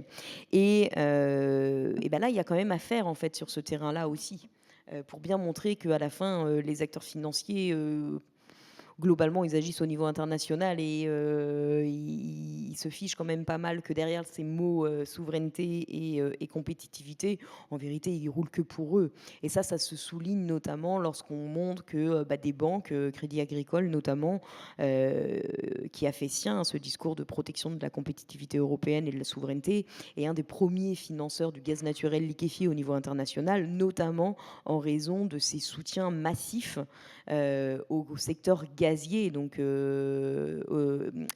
Et ben là, il y a quand même à faire en fait sur ce terrain-là aussi, pour bien montrer qu'à la fin, les acteurs financiers, globalement, ils agissent au niveau international et ils se fichent quand même pas mal que derrière ces mots souveraineté et compétitivité, en vérité, ils roulent que pour eux. Et ça se souligne notamment lorsqu'on montre que des banques, Crédit Agricole notamment, qui a fait sien ce discours de protection de la compétitivité européenne et de la souveraineté, est un des premiers financeurs du gaz naturel liquéfié au niveau international, notamment en raison de ses soutiens massifs au secteur gazier, donc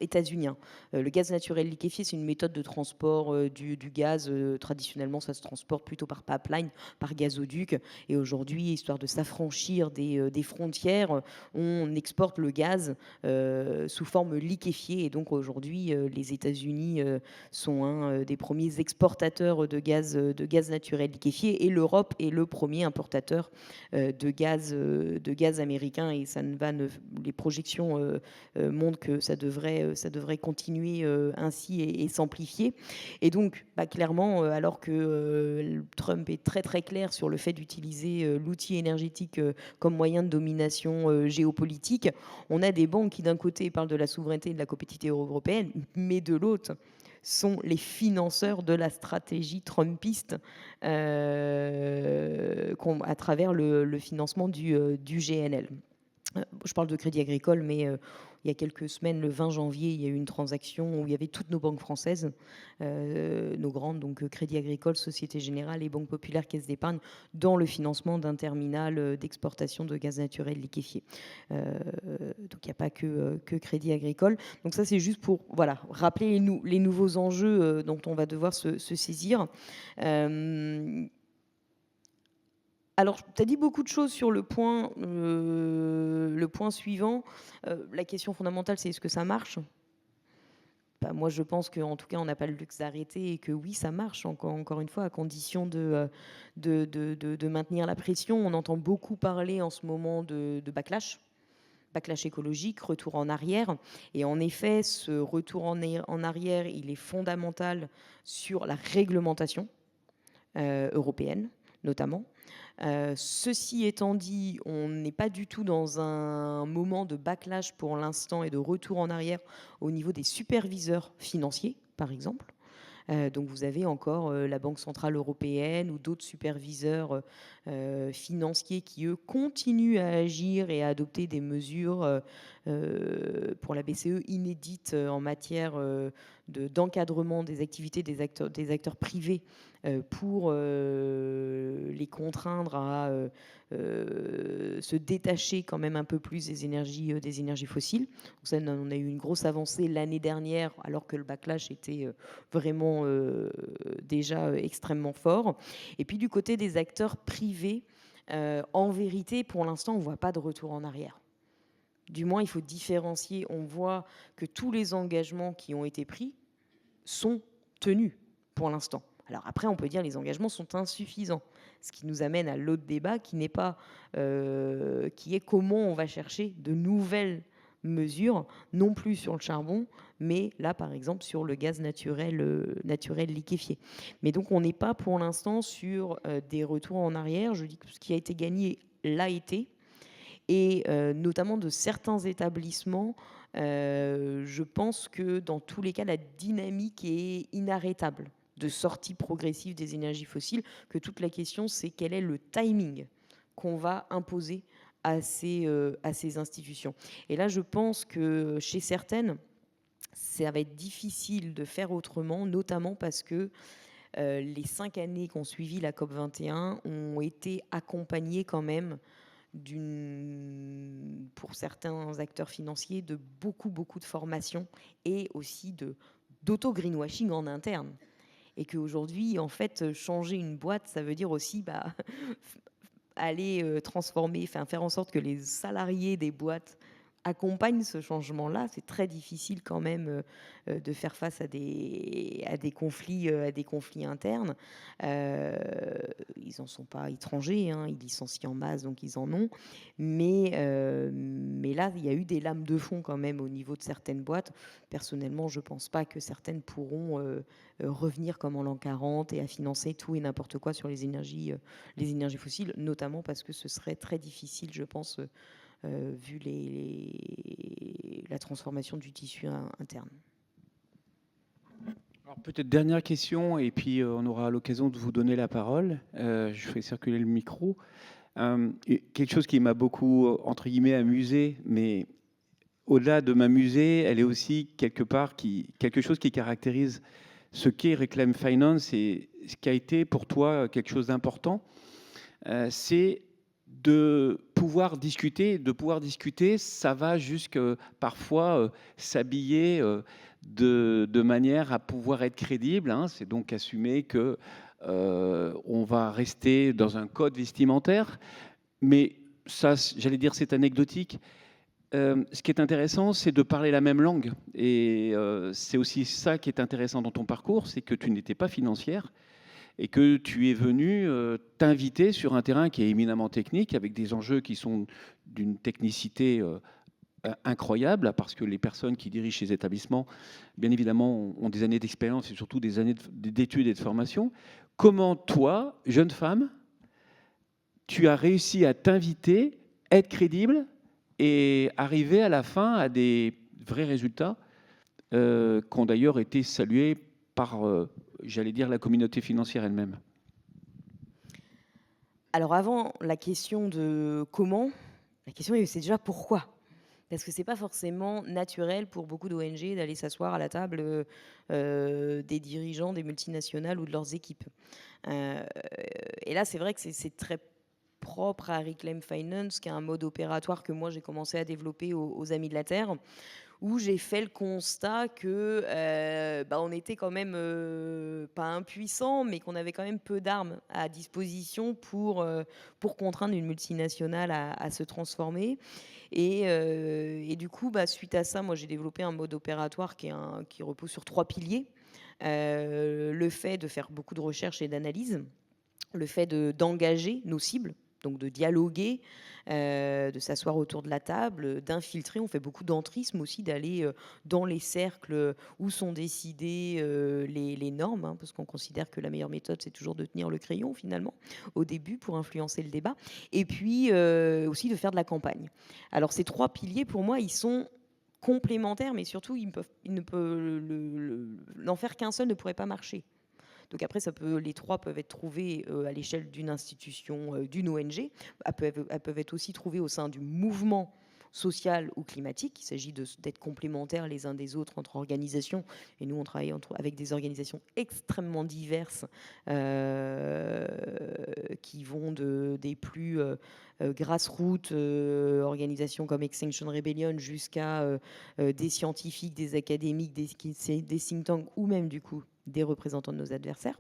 états-unien. Le gaz naturel liquéfié, c'est une méthode de transport du gaz. Traditionnellement, ça se transporte plutôt par pipeline, par gazoduc. Et aujourd'hui, histoire de s'affranchir des frontières, on exporte le gaz sous forme liquéfiée. Et donc aujourd'hui, les États-Unis sont un des premiers exportateurs de gaz naturel liquéfié, et l'Europe est le premier importateur de gaz américain. Et les projections montrent que ça devrait continuer ainsi et s'amplifier. Et donc, clairement, alors que Trump est très très clair sur le fait d'utiliser l'outil énergétique comme moyen de domination géopolitique, on a des banques qui d'un côté parlent de la souveraineté et de la compétitivité européenne, mais de l'autre sont les financeurs de la stratégie trumpiste à travers le financement du GNL. Je parle de Crédit Agricole, mais il y a quelques semaines, le 20 janvier, il y a eu une transaction où il y avait toutes nos banques françaises, nos grandes, donc Crédit Agricole, Société Générale et Banque Populaire, Caisse d'épargne, dans le financement d'un terminal d'exportation de gaz naturel liquéfié. Donc il n'y a pas que Crédit Agricole. Donc ça, c'est juste pour rappeler les nouveaux enjeux dont on va devoir se saisir. Alors, tu as dit beaucoup de choses sur le point suivant. La question fondamentale, c'est est-ce que ça marche? Moi, je pense qu'en tout cas, on n'a pas le luxe d'arrêter et que oui, ça marche, encore une fois, à condition de maintenir la pression. On entend beaucoup parler en ce moment de backlash écologique, retour en arrière. Et en effet, ce retour en arrière, il est fondamental sur la réglementation européenne, notamment. Ceci étant dit, on n'est pas du tout dans un moment de backlash pour l'instant et de retour en arrière au niveau des superviseurs financiers, par exemple. Donc vous avez encore la Banque centrale européenne ou d'autres superviseurs financiers qui, eux, continuent à agir et à adopter des mesures pour la BCE inédites en matière d'encadrement des activités des acteurs privés pour les contraindre à se détacher quand même un peu plus des énergies fossiles. Donc ça, on a eu une grosse avancée l'année dernière, alors que le backlash était vraiment déjà extrêmement fort. Et puis du côté des acteurs privés, en vérité, pour l'instant, on ne voit pas de retour en arrière. Du moins, il faut différencier. On voit que tous les engagements qui ont été pris sont tenus pour l'instant. Alors après, on peut dire les engagements sont insuffisants, ce qui nous amène à l'autre débat qui n'est pas, qui est comment on va chercher de nouvelles mesures, non plus sur le charbon, mais là, par exemple, sur le gaz naturel liquéfié. Mais donc, on n'est pas pour l'instant sur des retours en arrière. Je dis que ce qui a été gagné l'a été, et notamment de certains établissements. Je pense que dans tous les cas, la dynamique est inarrêtable de sortie progressive des énergies fossiles, que toute la question, c'est quel est le timing qu'on va imposer à ces institutions. Et là, je pense que chez certaines, ça va être difficile de faire autrement, notamment parce que les 5 années qui ont suivi la COP21 ont été accompagnées quand même pour certains acteurs financiers, de beaucoup de formations et aussi d'auto-greenwashing en interne. Et qu'aujourd'hui, en fait, changer une boîte, ça veut dire aussi aller transformer, faire en sorte que les salariés des boîtes accompagnent ce changement-là. C'est très difficile quand même de faire face à des conflits internes. Ils n'en sont pas étrangers, hein, ils licencient en masse, donc ils en ont. Mais là, il y a eu des lames de fond quand même au niveau de certaines boîtes. Personnellement, je ne pense pas que certaines pourront revenir comme en l'an 40 et à financer tout et n'importe quoi sur les énergies fossiles, notamment parce que ce serait très difficile, je pense, vu la transformation du tissu interne. Alors peut-être dernière question, et puis on aura l'occasion de vous donner la parole. Je fais circuler le micro. Quelque chose qui m'a beaucoup, entre guillemets, amusé, mais au-delà de m'amuser, elle est aussi quelque chose qui caractérise ce qu'est Reclaim Finance et ce qui a été pour toi quelque chose d'important. C'est de pouvoir discuter. Ça va jusque parfois s'habiller de manière à pouvoir être crédible, hein. C'est donc assumer que on va rester dans un code vestimentaire, mais ça, j'allais dire, c'est anecdotique. Ce qui est intéressant, c'est de parler la même langue, et c'est aussi ça qui est intéressant dans ton parcours, c'est que tu n'étais pas financière, et que tu es venu t'inviter sur un terrain qui est éminemment technique, avec des enjeux qui sont d'une technicité incroyable, parce que les personnes qui dirigent ces établissements, bien évidemment, ont des années d'expérience et surtout des années d'études et de formation. Comment toi, jeune femme, tu as réussi à t'inviter, être crédible et arriver à la fin à des vrais résultats qui ont d'ailleurs été salués par, j'allais dire, la communauté financière elle-même? Alors avant la question de comment, la question c'est déjà pourquoi. Parce que c'est pas forcément naturel pour beaucoup d'ONG d'aller s'asseoir à la table des dirigeants des multinationales ou de leurs équipes. Et là, c'est vrai que c'est très propre à Reclaim Finance, qui est un mode opératoire que moi j'ai commencé à développer aux Amis de la Terre, où j'ai fait le constat que on était quand même pas impuissant, mais qu'on avait quand même peu d'armes à disposition pour contraindre une multinationale à se transformer. Et du coup, suite à ça, moi j'ai développé un mode opératoire qui repose sur 3 piliers. Le fait de faire beaucoup de recherche et d'analyse, le fait d'engager nos cibles, donc de dialoguer, de s'asseoir autour de la table, d'infiltrer. On fait beaucoup d'entrisme aussi, d'aller dans les cercles où sont décidées les normes, hein, parce qu'on considère que la meilleure méthode, c'est toujours de tenir le crayon, finalement, au début, pour influencer le débat. Et puis aussi de faire de la campagne. Alors ces 3 piliers, pour moi, ils sont complémentaires, mais surtout, n'en faire qu'un seul ne pourrait pas marcher. Donc après, les 3 peuvent être trouvés à l'échelle d'une institution, d'une ONG. Elles peuvent être aussi trouvées au sein du mouvement social ou climatique. Il s'agit d'être complémentaires les uns des autres entre organisations. Et nous, on travaille avec des organisations extrêmement diverses qui vont des plus grassroots, organisations comme Extinction Rebellion, jusqu'à des scientifiques, des académiques, des think tanks, ou même du coup des représentants de nos adversaires.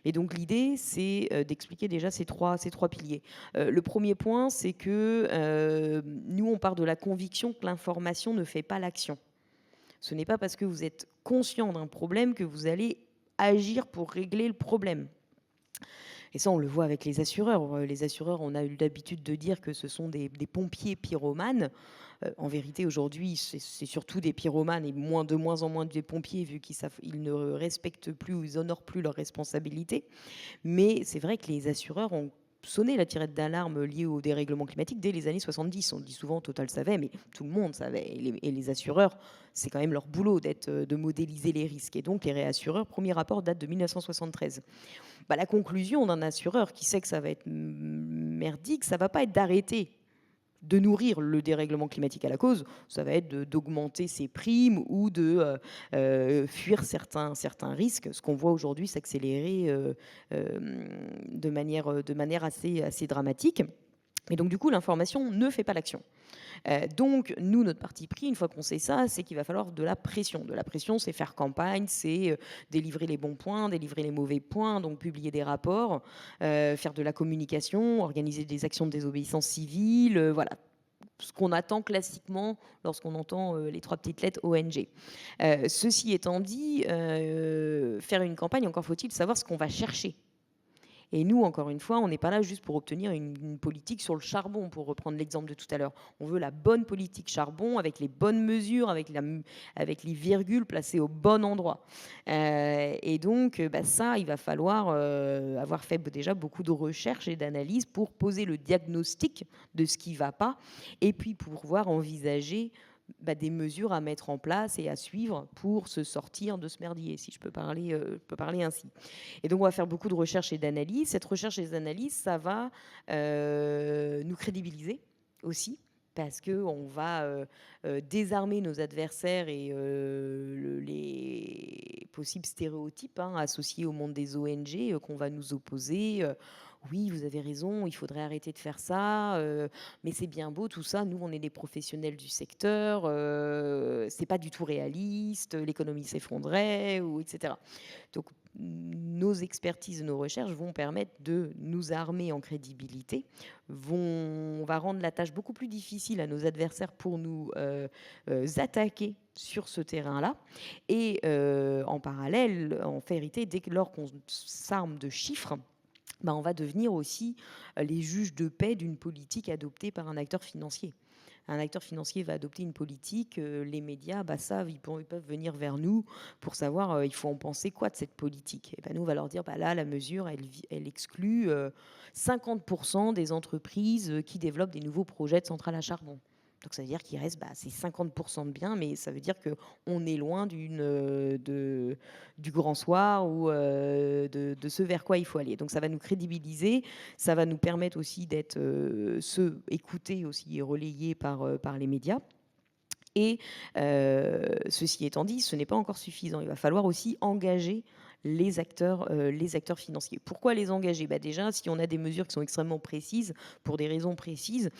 Et donc l'idée, c'est d'expliquer déjà ces trois piliers. Le premier point, c'est que nous, on part de la conviction que l'information ne fait pas l'action. Ce n'est pas parce que vous êtes conscient d'un problème que vous allez agir pour régler le problème. Et ça, on le voit avec les assureurs. Les assureurs, on a eu l'habitude de dire que ce sont des pompiers pyromanes. En vérité, aujourd'hui, c'est surtout des pyromanes et de moins en moins des pompiers, vu qu'ils ne respectent plus ou ils honorent plus leurs responsabilités. Mais c'est vrai que les assureurs ont sonné la tirette d'alarme liée au dérèglement climatique dès les années 70. On dit souvent Total savait, mais tout le monde savait. Et les assureurs, c'est quand même leur boulot de modéliser les risques. Et donc les réassureurs, premier rapport date de 1973. La conclusion d'un assureur qui sait que ça va être merdique, ça va pas être d'arrêter de nourrir le dérèglement climatique à la cause, ça va être d'augmenter ses primes ou de fuir certains risques. Ce qu'on voit aujourd'hui s'accélérer de manière assez dramatique. Et donc, du coup, l'information ne fait pas l'action. Donc, nous, notre parti pris, une fois qu'on sait ça, c'est qu'il va falloir de la pression. De la pression, c'est faire campagne, c'est délivrer les bons points, délivrer les mauvais points, donc publier des rapports, faire de la communication, organiser des actions de désobéissance civile, voilà. Ce qu'on attend classiquement lorsqu'on entend les 3 petites lettres ONG. Ceci étant dit, faire une campagne, encore faut-il savoir ce qu'on va chercher. Et nous, encore une fois, on n'est pas là juste pour obtenir une politique sur le charbon, pour reprendre l'exemple de tout à l'heure. On veut la bonne politique charbon, avec les bonnes mesures, avec les virgules placées au bon endroit. Et donc, ça, il va falloir avoir fait déjà beaucoup de recherches et d'analyses pour poser le diagnostic de ce qui ne va pas, et puis pour pouvoir envisager des mesures à mettre en place et à suivre pour se sortir de ce merdier, si je peux parler ainsi. Et donc, on va faire beaucoup de recherches et d'analyses. Cette recherche et des analyses, ça va nous crédibiliser aussi, parce qu'on va désarmer nos adversaires et les possibles stéréotypes associés au monde des ONG qu'on va nous opposer. Oui, vous avez raison, il faudrait arrêter de faire ça, mais c'est bien beau tout ça. Nous, on est des professionnels du secteur, c'est pas du tout réaliste, l'économie s'effondrait, etc. Donc, nos expertises, nos recherches vont permettre de nous armer en crédibilité, on va rendre la tâche beaucoup plus difficile à nos adversaires pour nous attaquer sur ce terrain-là. Et en parallèle, en vérité, lors qu'on s'arme de chiffres, on va devenir aussi les juges de paix d'une politique adoptée par un acteur financier. Un acteur financier va adopter une politique, les médias savent, ils peuvent venir vers nous pour savoir il faut en penser quoi de cette politique. Et nous, on va leur dire là, la mesure, elle exclut 50% des entreprises qui développent des nouveaux projets de centrales à charbon. Donc ça veut dire qu'il reste ces 50% de biens, mais ça veut dire qu'on est loin du grand soir ou de ce vers quoi il faut aller. Donc ça va nous crédibiliser, ça va nous permettre aussi d'être écoutés aussi et relayés par les médias. Et ceci étant dit, ce n'est pas encore suffisant. Il va falloir aussi engager les acteurs financiers. Pourquoi les engager ? Déjà, si on a des mesures qui sont extrêmement précises, pour des raisons précises,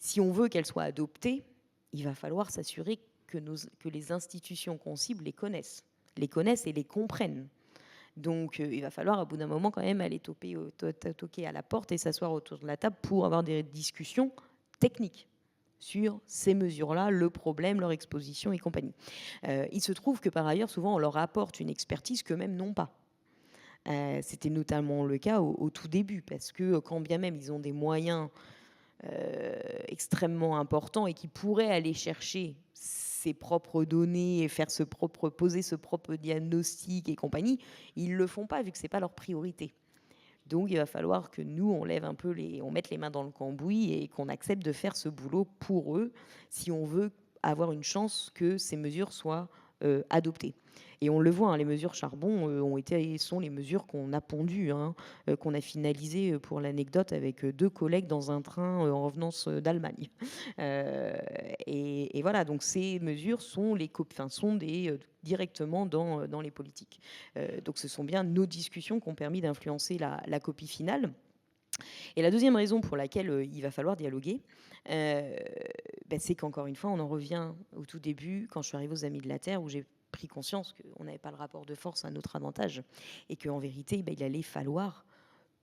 si on veut qu'elles soient adoptées, il va falloir s'assurer que les institutions qu'on cible les connaissent et les comprennent. Donc, il va falloir, à bout d'un moment, quand même, aller toquer à la porte et s'asseoir autour de la table pour avoir des discussions techniques sur ces mesures-là, le problème, leur exposition et compagnie. Il se trouve que, par ailleurs, souvent, on leur apporte une expertise qu'eux-mêmes n'ont pas. C'était notamment le cas au tout début, parce que quand bien même ils ont des moyens extrêmement important et qui pourrait aller chercher ses propres données et poser ce propre diagnostic et compagnie, ils le font pas vu que c'est pas leur priorité. Donc il va falloir que nous on mette les mains dans le cambouis et qu'on accepte de faire ce boulot pour eux si on veut avoir une chance que ces mesures soient adoptées. Et on le voit, les mesures charbon sont les mesures qu'on a pondues, qu'on a finalisées pour l'anecdote avec 2 collègues dans un train en revenance d'Allemagne. Et voilà, donc ces mesures sont directement dans les politiques. Donc ce sont bien nos discussions qui ont permis d'influencer la copie finale. Et la deuxième raison pour laquelle il va falloir dialoguer, c'est qu'encore une fois, on en revient au tout début, quand je suis arrivée aux Amis de la Terre, où j'ai pris conscience qu'on n'avait pas le rapport de force à notre avantage et qu'en vérité, il allait falloir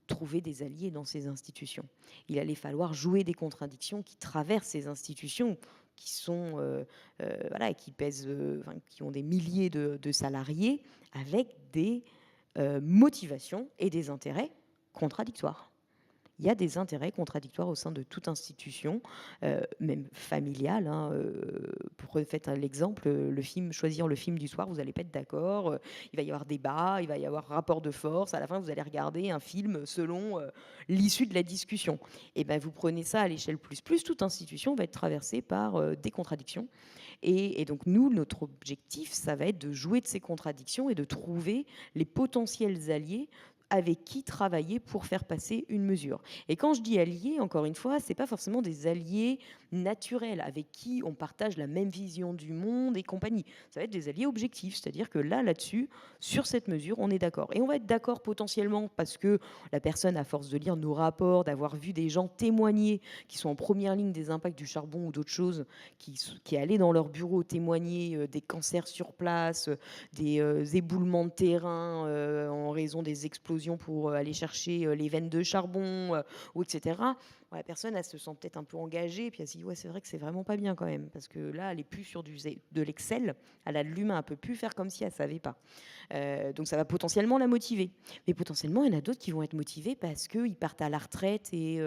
trouver des alliés dans ces institutions. Il allait falloir jouer des contradictions qui traversent ces institutions, qui sont qui pèsent, qui ont des milliers de salariés, avec des motivation et des intérêts contradictoires. Il y a des intérêts contradictoires au sein de toute institution, même familiale, hein, pour faites l'exemple, choisir le film du soir, vous n'allez pas être d'accord, il va y avoir débat, il va y avoir rapport de force, à la fin vous allez regarder un film selon l'issue de la discussion. Et ben vous prenez ça à l'échelle plus plus, toute institution va être traversée par des contradictions. Et donc nous, notre objectif, ça va être de jouer de ces contradictions et de trouver les potentiels alliés avec qui travailler pour faire passer une mesure. Et quand je dis alliés, encore une fois, c'est pas forcément des alliés naturels avec qui on partage la même vision du monde et compagnie. Ça va être des alliés objectifs, c'est-à-dire que là-dessus, sur cette mesure, on est d'accord. Et on va être d'accord potentiellement parce que la personne, à force de lire nos rapports, d'avoir vu des gens témoigner qui sont en première ligne des impacts du charbon ou d'autres choses, qui allaient dans leur bureau témoigner des cancers sur place, des éboulements de terrain en raison des explosions pour aller chercher les veines de charbon, ou etc. La personne, elle se sent peut-être un peu engagée, puis elle se dit, ouais, c'est vrai que c'est vraiment pas bien quand même, parce que là, elle n'est plus sur de l'Excel, elle a de l'humain, elle peut plus faire comme si elle savait pas. Donc ça va potentiellement la motiver. Mais potentiellement, il y en a d'autres qui vont être motivés parce qu'ils partent à la retraite et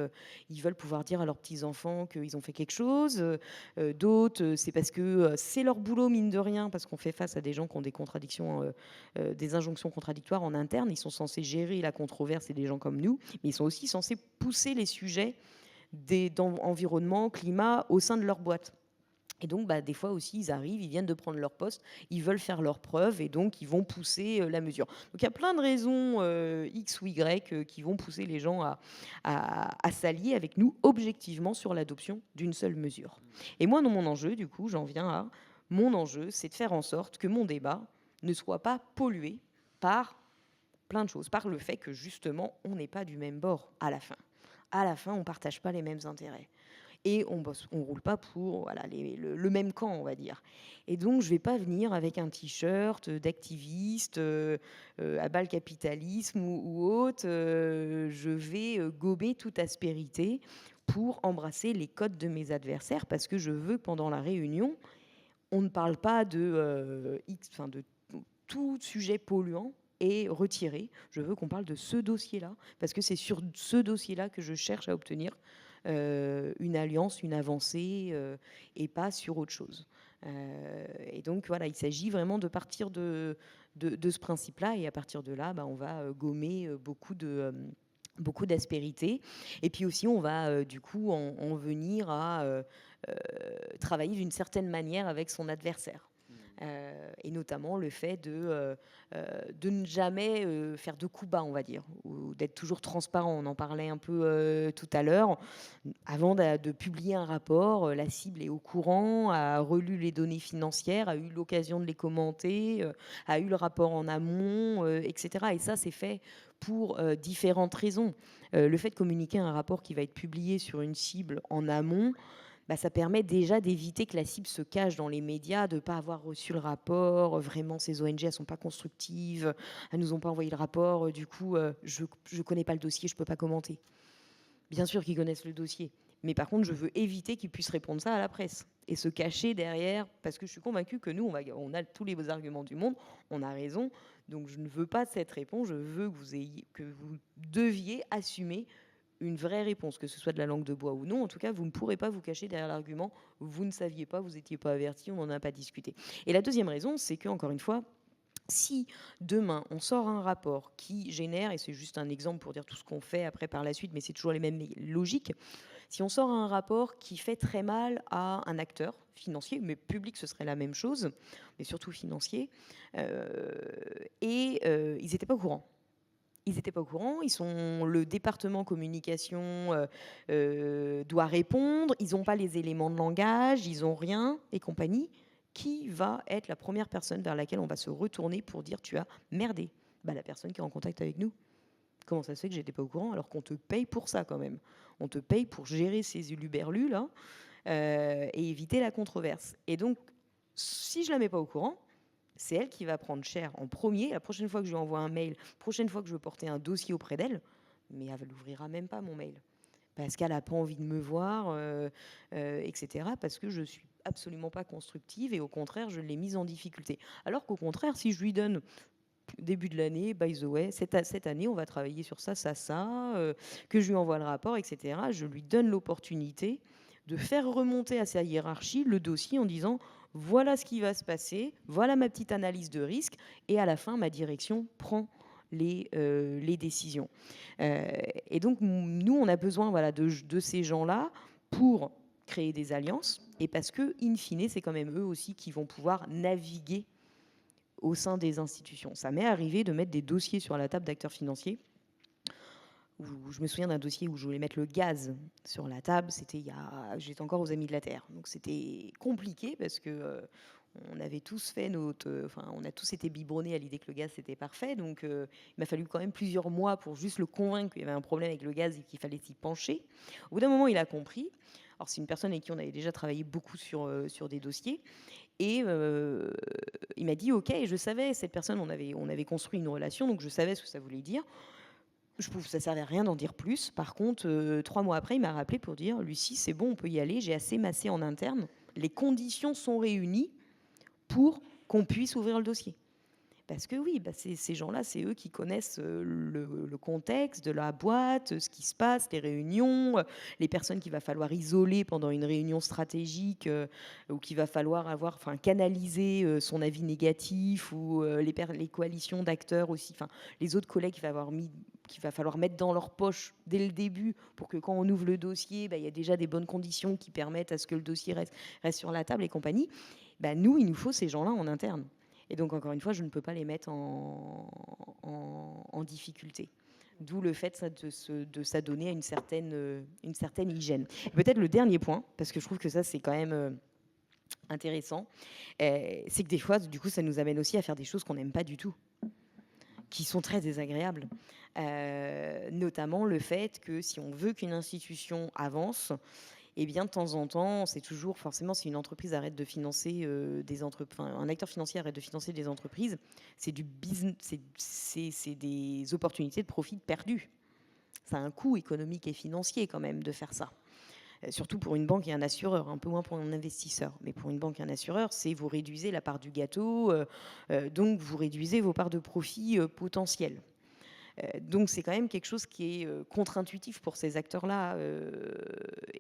ils veulent pouvoir dire à leurs petits-enfants qu'ils ont fait quelque chose. D'autres, c'est parce que c'est leur boulot, mine de rien, parce qu'on fait face à des gens qui ont des contradictions, des injonctions contradictoires en interne. Ils sont censés gérer la controverse et des gens comme nous, mais ils sont aussi censés pousser les sujets d'environnement, climat au sein de leur boîte. Et donc, des fois aussi, ils arrivent, ils viennent de prendre leur poste, ils veulent faire leurs preuves et donc ils vont pousser la mesure. Donc, il y a plein de raisons X ou Y qui vont pousser les gens à s'allier avec nous objectivement sur l'adoption d'une seule mesure. Et moi, dans mon enjeu, du coup, j'en viens à mon enjeu, c'est de faire en sorte que mon débat ne soit pas pollué par plein de choses, par le fait que justement, on n'est pas du même bord à la fin. À la fin, on ne partage pas les mêmes intérêts et on ne roule pas pour le même camp, on va dire. Et donc, je ne vais pas venir avec un t-shirt d'activiste à bas le capitalisme ou autre. Je vais gober toute aspérité pour embrasser les codes de mes adversaires parce que je veux que pendant la réunion, on ne parle pas de tout sujet polluant est retiré. Je veux qu'on parle de ce dossier-là, parce que c'est sur ce dossier-là que je cherche à obtenir une alliance, une avancée, et pas sur autre chose. Et donc voilà, il s'agit vraiment de partir de ce principe-là, et à partir de là, on va gommer beaucoup d'aspérité. Et puis aussi, on va du coup en venir à travailler d'une certaine manière avec son adversaire. Et notamment le fait de ne jamais faire de coups bas, on va dire, ou d'être toujours transparent. On en parlait un peu tout à l'heure. Avant de publier un rapport, la cible est au courant, a relu les données financières, a eu l'occasion de les commenter, a eu le rapport en amont, etc. Et ça, c'est fait pour différentes raisons. Le fait de communiquer un rapport qui va être publié sur une cible en amont, ça permet déjà d'éviter que la cible se cache dans les médias, de ne pas avoir reçu le rapport. Vraiment, ces ONG, elles ne sont pas constructives, elles ne nous ont pas envoyé le rapport. Du coup, je ne connais pas le dossier, je ne peux pas commenter. Bien sûr qu'ils connaissent le dossier, mais par contre, je veux éviter qu'ils puissent répondre ça à la presse et se cacher derrière, parce que je suis convaincue que nous, on a tous les beaux arguments du monde, on a raison, donc je ne veux pas cette réponse, je veux que vous deviez assumer une vraie réponse, que ce soit de la langue de bois ou non. En tout cas, vous ne pourrez pas vous cacher derrière l'argument « vous ne saviez pas, vous n'étiez pas averti, on n'en a pas discuté ». Et la deuxième raison, c'est que, encore une fois, si demain on sort un rapport qui génère, et c'est juste un exemple pour dire tout ce qu'on fait après par la suite, mais c'est toujours les mêmes logiques, si on sort un rapport qui fait très mal à un acteur financier, mais public ce serait la même chose, mais surtout financier, et ils n'étaient pas au courant. Ils n'étaient pas au courant, le département communication doit répondre, ils n'ont pas les éléments de langage, ils n'ont rien et compagnie. Qui va être la première personne vers laquelle on va se retourner pour dire tu as merdé? La personne qui est en contact avec nous. Comment ça se fait que j'étais pas au courant alors qu'on te paye pour ça quand même? On te paye pour gérer ces uluberlus là et éviter la controverse. Et donc, si je la mets pas au courant, c'est elle qui va prendre cher en premier. La prochaine fois que je lui envoie un mail, la prochaine fois que je veux porter un dossier auprès d'elle, mais elle n'ouvrira même pas mon mail. Parce qu'elle n'a pas envie de me voir, etc. Parce que je suis absolument pas constructive et au contraire, je l'ai mise en difficulté. Alors qu'au contraire, si je lui donne début de l'année, by the way, cette année, on va travailler sur ça, ça, ça, que je lui envoie le rapport, etc. Je lui donne l'opportunité de faire remonter à sa hiérarchie le dossier en disant voilà ce qui va se passer, voilà ma petite analyse de risque, et à la fin, ma direction prend les décisions. Et donc, nous, on a besoin voilà, de ces gens-là pour créer des alliances, et parce que, in fine, c'est quand même eux aussi qui vont pouvoir naviguer au sein des institutions. Ça m'est arrivé de mettre des dossiers sur la table d'acteurs financiers. Je me souviens d'un dossier où je voulais mettre le gaz sur la table. J'étais encore aux Amis de la Terre, donc c'était compliqué parce que on avait tous fait on a tous été biberonnés à l'idée que le gaz c'était parfait. Donc il m'a fallu quand même plusieurs mois pour juste le convaincre qu'il y avait un problème avec le gaz et qu'il fallait s'y pencher. Au bout d'un moment, il a compris. Alors c'est une personne avec qui on avait déjà travaillé beaucoup sur des dossiers. Et il m'a dit, OK, et je savais, cette personne, on avait construit une relation, donc je savais ce que ça voulait dire. Ça ne servait à rien d'en dire plus. Par contre, 3 mois après, il m'a rappelé pour dire, Lucie, c'est bon, on peut y aller, j'ai assez massé en interne. Les conditions sont réunies pour qu'on puisse ouvrir le dossier. Parce que oui, ces gens-là, c'est eux qui connaissent le contexte de la boîte, ce qui se passe, les réunions, les personnes qu'il va falloir isoler pendant une réunion stratégique, ou qu'il va falloir canaliser son avis négatif, ou les coalitions d'acteurs aussi, les autres collègues qu'il va falloir mettre dans leur poche dès le début pour que quand on ouvre le dossier, il y a déjà des bonnes conditions qui permettent à ce que le dossier reste sur la table et compagnie. Nous, il nous faut ces gens-là en interne. Et donc, encore une fois, je ne peux pas les mettre en difficulté. D'où le fait de s'adonner à une certaine hygiène. Peut-être le dernier point, parce que je trouve que ça, c'est quand même intéressant, c'est que des fois, du coup, ça nous amène aussi à faire des choses qu'on n'aime pas du tout, qui sont très désagréables. Notamment le fait que si on veut qu'une institution avance, eh bien, de temps en temps, c'est toujours forcément, si une entreprise arrête de financer un acteur financier arrête de financer des entreprises, c'est du business, c'est des opportunités de profit perdues. Ça a un coût économique et financier quand même de faire ça. Surtout pour une banque et un assureur, un peu moins pour un investisseur. Mais pour une banque et un assureur, c'est vous réduisez la part du gâteau, donc vous réduisez vos parts de profit potentielles. Donc c'est quand même quelque chose qui est contre-intuitif pour ces acteurs-là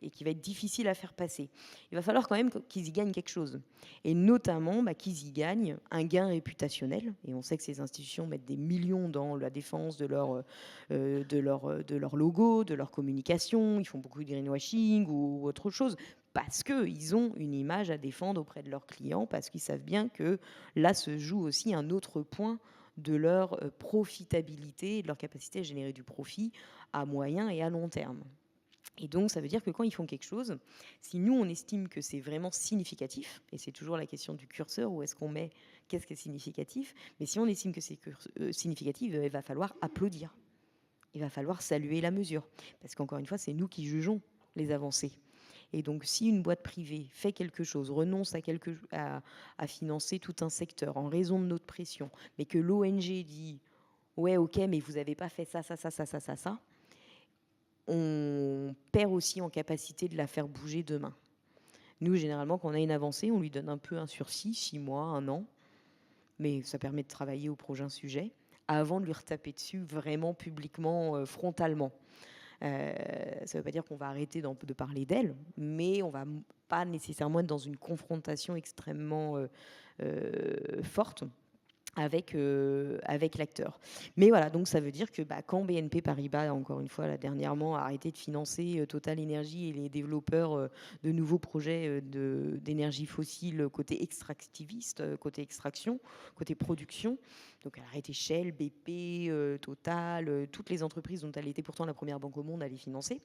et qui va être difficile à faire passer. Il va falloir quand même qu'ils y gagnent quelque chose. Et notamment qu'ils y gagnent un gain réputationnel. Et on sait que ces institutions mettent des millions dans la défense de leur logo, de leur communication. Ils font beaucoup de greenwashing ou autre chose parce qu'ils ont une image à défendre auprès de leurs clients, parce qu'ils savent bien que là se joue aussi un autre point de leur profitabilité et de leur capacité à générer du profit à moyen et à long terme. Et donc, ça veut dire que quand ils font quelque chose, si nous, on estime que c'est vraiment significatif, et c'est toujours la question du curseur, où est-ce qu'on met, qu'est-ce qui est significatif, mais si on estime que c'est significatif, il va falloir applaudir. Il va falloir saluer la mesure. Parce qu'encore une fois, c'est nous qui jugeons les avancées. Et donc, si une boîte privée fait quelque chose, renonce à financer tout un secteur en raison de notre pression, mais que l'ONG dit « ouais, ok, mais vous n'avez pas fait ça, on perd aussi en capacité de la faire bouger demain. Nous, généralement, quand on a une avancée, on lui donne un peu un sursis, 6 mois, 1 an, mais ça permet de travailler au prochain sujet, avant de lui retaper dessus vraiment publiquement, frontalement. Ça ne veut pas dire qu'on va arrêter de parler d'elle, mais on ne va pas nécessairement être dans une confrontation extrêmement forte avec l'acteur. Mais voilà, donc ça veut dire que quand BNP Paribas, encore une fois, là, dernièrement, a arrêté de financer Total Energy et les développeurs de nouveaux projets d'énergie fossile côté extractiviste, côté extraction, côté production, donc elle a arrêté Shell, BP, Total, toutes les entreprises dont elle était pourtant la première banque au monde à les financer,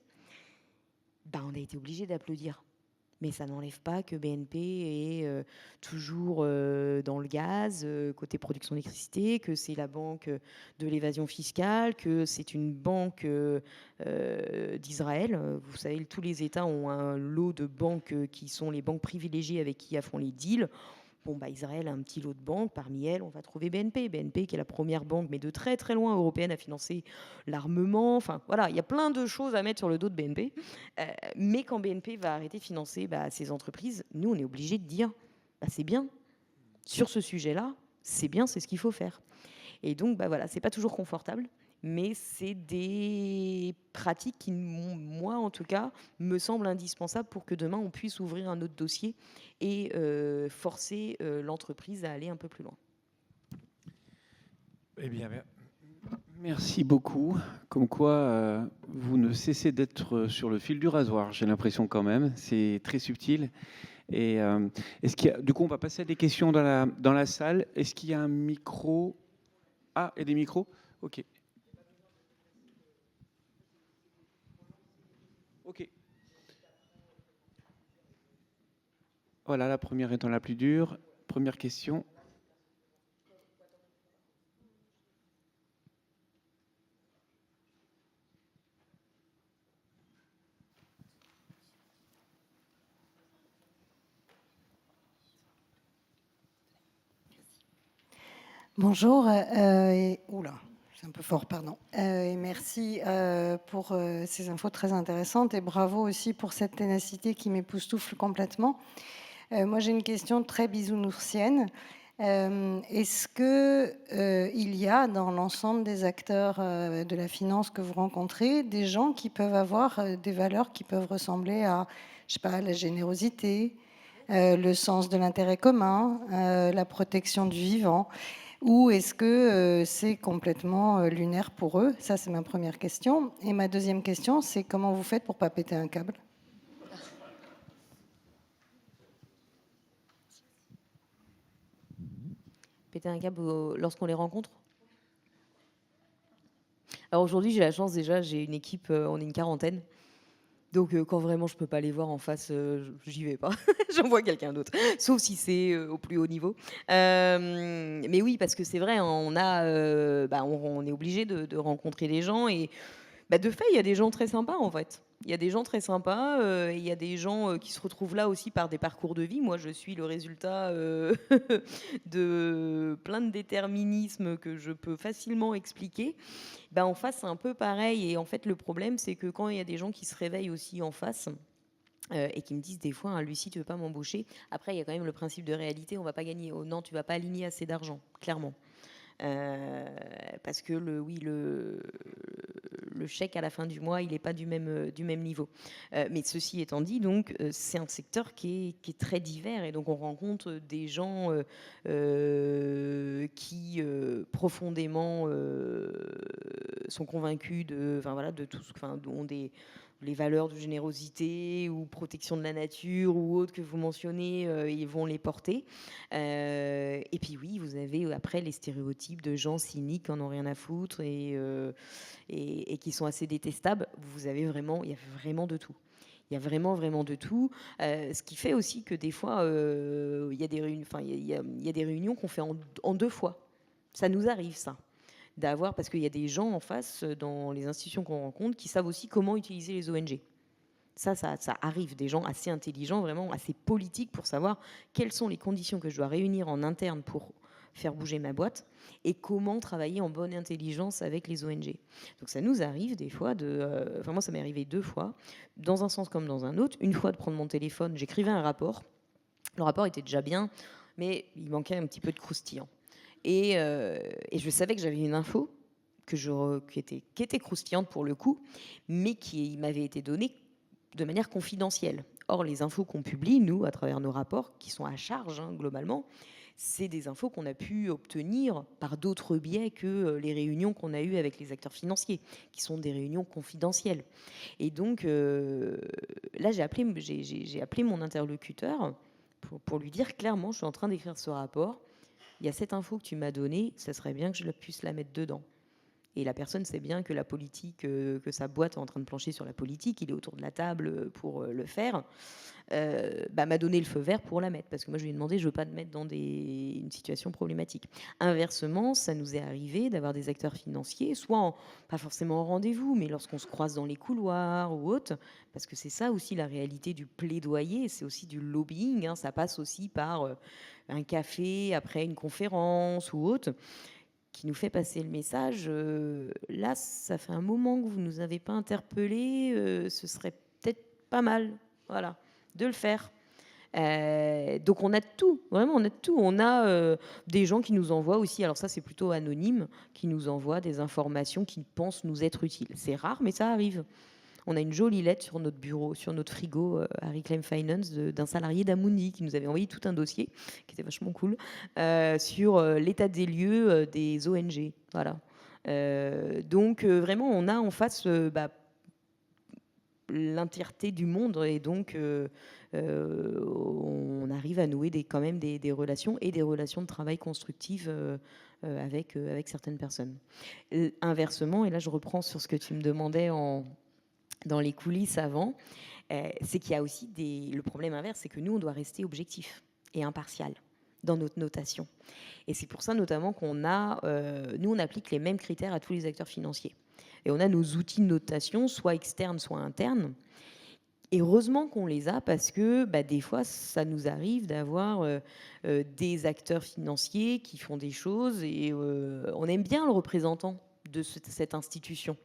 on a été obligé d'applaudir. Mais ça n'enlève pas que BNP est toujours dans le gaz, côté production d'électricité, que c'est la banque de l'évasion fiscale, que c'est une banque d'Israël. Vous savez, tous les États ont un lot de banques qui sont les banques privilégiées avec qui ils font les deals. Israël a un petit lot de banques. Parmi elles, on va trouver BNP. BNP qui est la première banque, mais de très très loin européenne, à financer l'armement. Enfin, voilà, il y a plein de choses à mettre sur le dos de BNP. Mais quand BNP va arrêter de financer ces entreprises, nous, on est obligé de dire c'est bien. Sur ce sujet-là, c'est bien, c'est ce qu'il faut faire. Et donc, bah, voilà, c'est pas toujours confortable, mais c'est des pratiques qui, moi en tout cas, me semblent indispensables pour que demain on puisse ouvrir un autre dossier et forcer l'entreprise à aller un peu plus loin. Eh bien, merci beaucoup. Comme quoi, vous ne cessez d'être sur le fil du rasoir, j'ai l'impression quand même. C'est très subtil. Et est-ce qu'il y a, du coup, on va passer à des questions dans la salle. Est-ce qu'il y a un micro? Ah, il y a des micros? Ok. Ok. Voilà, la première étant la plus dure. Première question. Bonjour, oula, c'est un peu fort, pardon. Et merci pour ces infos très intéressantes et bravo aussi pour cette ténacité qui m'époustoufle complètement. Moi, j'ai une question très bisounoursienne. Est-ce que il y a dans l'ensemble des acteurs de la finance que vous rencontrez des gens qui peuvent avoir des valeurs qui peuvent ressembler à, je sais pas, la générosité, le sens de l'intérêt commun, la protection du vivant? Ou est-ce que c'est complètement lunaire pour eux? Ça, c'est ma première question. Et ma deuxième question, c'est comment vous faites pour ne pas péter un câble? Péter un câble lorsqu'on les rencontre? Alors aujourd'hui, j'ai la chance déjà, j'ai une équipe, on est une quarantaine. Donc quand vraiment je peux pas les voir en face, j'y vais pas. J'envoie quelqu'un d'autre, sauf si c'est, au plus haut niveau. Mais oui, parce que c'est vrai, hein, on a, bah, on est obligé de rencontrer des gens et bah, de fait, il y a des gens très sympas, en fait. Il y a des gens très sympas, il y a des gens, qui se retrouvent là aussi par des parcours de vie. Moi, je suis le résultat, de plein de déterminismes que je peux facilement expliquer. Bah, en face, c'est un peu pareil et en fait, le problème, c'est que quand il y a des gens qui se réveillent aussi en face, et qui me disent des fois, hein: «Lucie, tu veux pas m'embaucher?» Après, il y a quand même le principe de réalité, on va pas gagner. Oh non, tu vas pas aligner assez d'argent, clairement. Parce que le chèque à la fin du mois, il n'est pas du même niveau. Mais ceci étant dit, donc, c'est un secteur qui est très divers et donc on rencontre des gens qui profondément sont convaincus enfin voilà, de tout, enfin, ont les valeurs de générosité ou protection de la nature ou autres que vous mentionnez, ils vont les porter. Et puis oui, vous avez après les stéréotypes de gens cyniques qui en ont rien à foutre et qui sont assez détestables. Il y a vraiment de tout. Il y a vraiment, vraiment de tout. Ce qui fait aussi que des fois, il y a des réunions, enfin, il y a des réunions qu'on fait en deux fois. Ça nous arrive, ça. D'avoir, parce qu'il y a des gens en face, dans les institutions qu'on rencontre, qui savent aussi comment utiliser les ONG. Ça arrive, des gens assez intelligents, vraiment assez politiques pour savoir quelles sont les conditions que je dois réunir en interne pour faire bouger ma boîte et comment travailler en bonne intelligence avec les ONG. Donc ça nous arrive des fois enfin moi ça m'est arrivé deux fois, dans un sens comme dans un autre. Une fois de prendre mon téléphone, j'écrivais un rapport. Le rapport était déjà bien, mais il manquait un petit peu de croustillant. Et je savais que j'avais une info qui était croustillante pour le coup, mais qui m'avait été donnée de manière confidentielle. Or, les infos qu'on publie, nous, à travers nos rapports, qui sont à charge, hein, globalement, c'est des infos qu'on a pu obtenir par d'autres biais que les réunions qu'on a eues avec les acteurs financiers, qui sont des réunions confidentielles. Et donc, là, j'ai appelé mon interlocuteur pour lui dire clairement, je suis en train d'écrire ce rapport, il y a cette info que tu m'as donnée, ça serait bien que je puisse la mettre dedans. Et la personne sait bien que la politique, que sa boîte est en train de plancher sur la politique, il est autour de la table pour le faire, m'a donné le feu vert pour la mettre. Parce que moi, je lui ai demandé, je ne veux pas te mettre dans une situation problématique. Inversement, ça nous est arrivé d'avoir des acteurs financiers, soit pas forcément en rendez-vous, mais lorsqu'on se croise dans les couloirs ou autre, parce que c'est ça aussi la réalité du plaidoyer, c'est aussi du lobbying, hein, ça passe aussi par un café après une conférence ou autre, qui nous fait passer le message. Là, ça fait un moment que vous ne nous avez pas interpellés, ce serait peut-être pas mal, voilà, de le faire. Donc on a de tout, vraiment on a de tout. On a des gens qui nous envoient aussi, alors ça c'est plutôt anonyme, qui nous envoient des informations qu'ils pensent nous être utiles. C'est rare mais ça arrive. On a une jolie lettre sur notre bureau, sur notre frigo à Reclaim Finance d'un salarié d'Amundi qui nous avait envoyé tout un dossier qui était vachement cool sur l'état des lieux des ONG. Voilà. Donc vraiment on a en face l'entièreté du monde et donc on arrive à nouer quand même des relations et des relations de travail constructives avec certaines personnes. Inversement, et là je reprends sur ce que tu me demandais dans les coulisses avant, c'est qu'il y a aussi le problème inverse, c'est que nous on doit rester objectif et impartial dans notre notation. Et c'est pour ça notamment nous on applique les mêmes critères à tous les acteurs financiers. Et on a nos outils de notation, soit externes, soit internes. Et heureusement qu'on les a parce que des fois, ça nous arrive d'avoir des acteurs financiers qui font des choses et on aime bien le représentant de cette institution.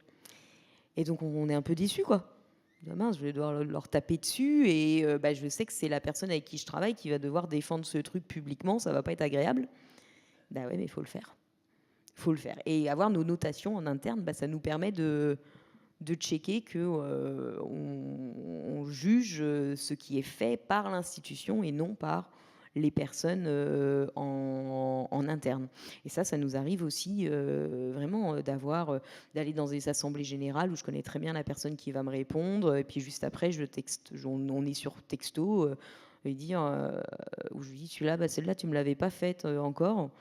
Et donc, on est un peu déçus, quoi. Mince, je vais devoir leur taper dessus et je sais que c'est la personne avec qui je travaille qui va devoir défendre ce truc publiquement, ça va pas être agréable. Ouais, mais il faut le faire. Faut le faire. Et avoir nos notations en interne, ça nous permet de checker que on juge ce qui est fait par l'institution et non par les personnes en interne. Et ça nous arrive aussi vraiment d'aller dans des assemblées générales où je connais très bien la personne qui va me répondre et puis juste après on est sur texto et dire où je lui dis celle-là tu me l'avais pas faite encore.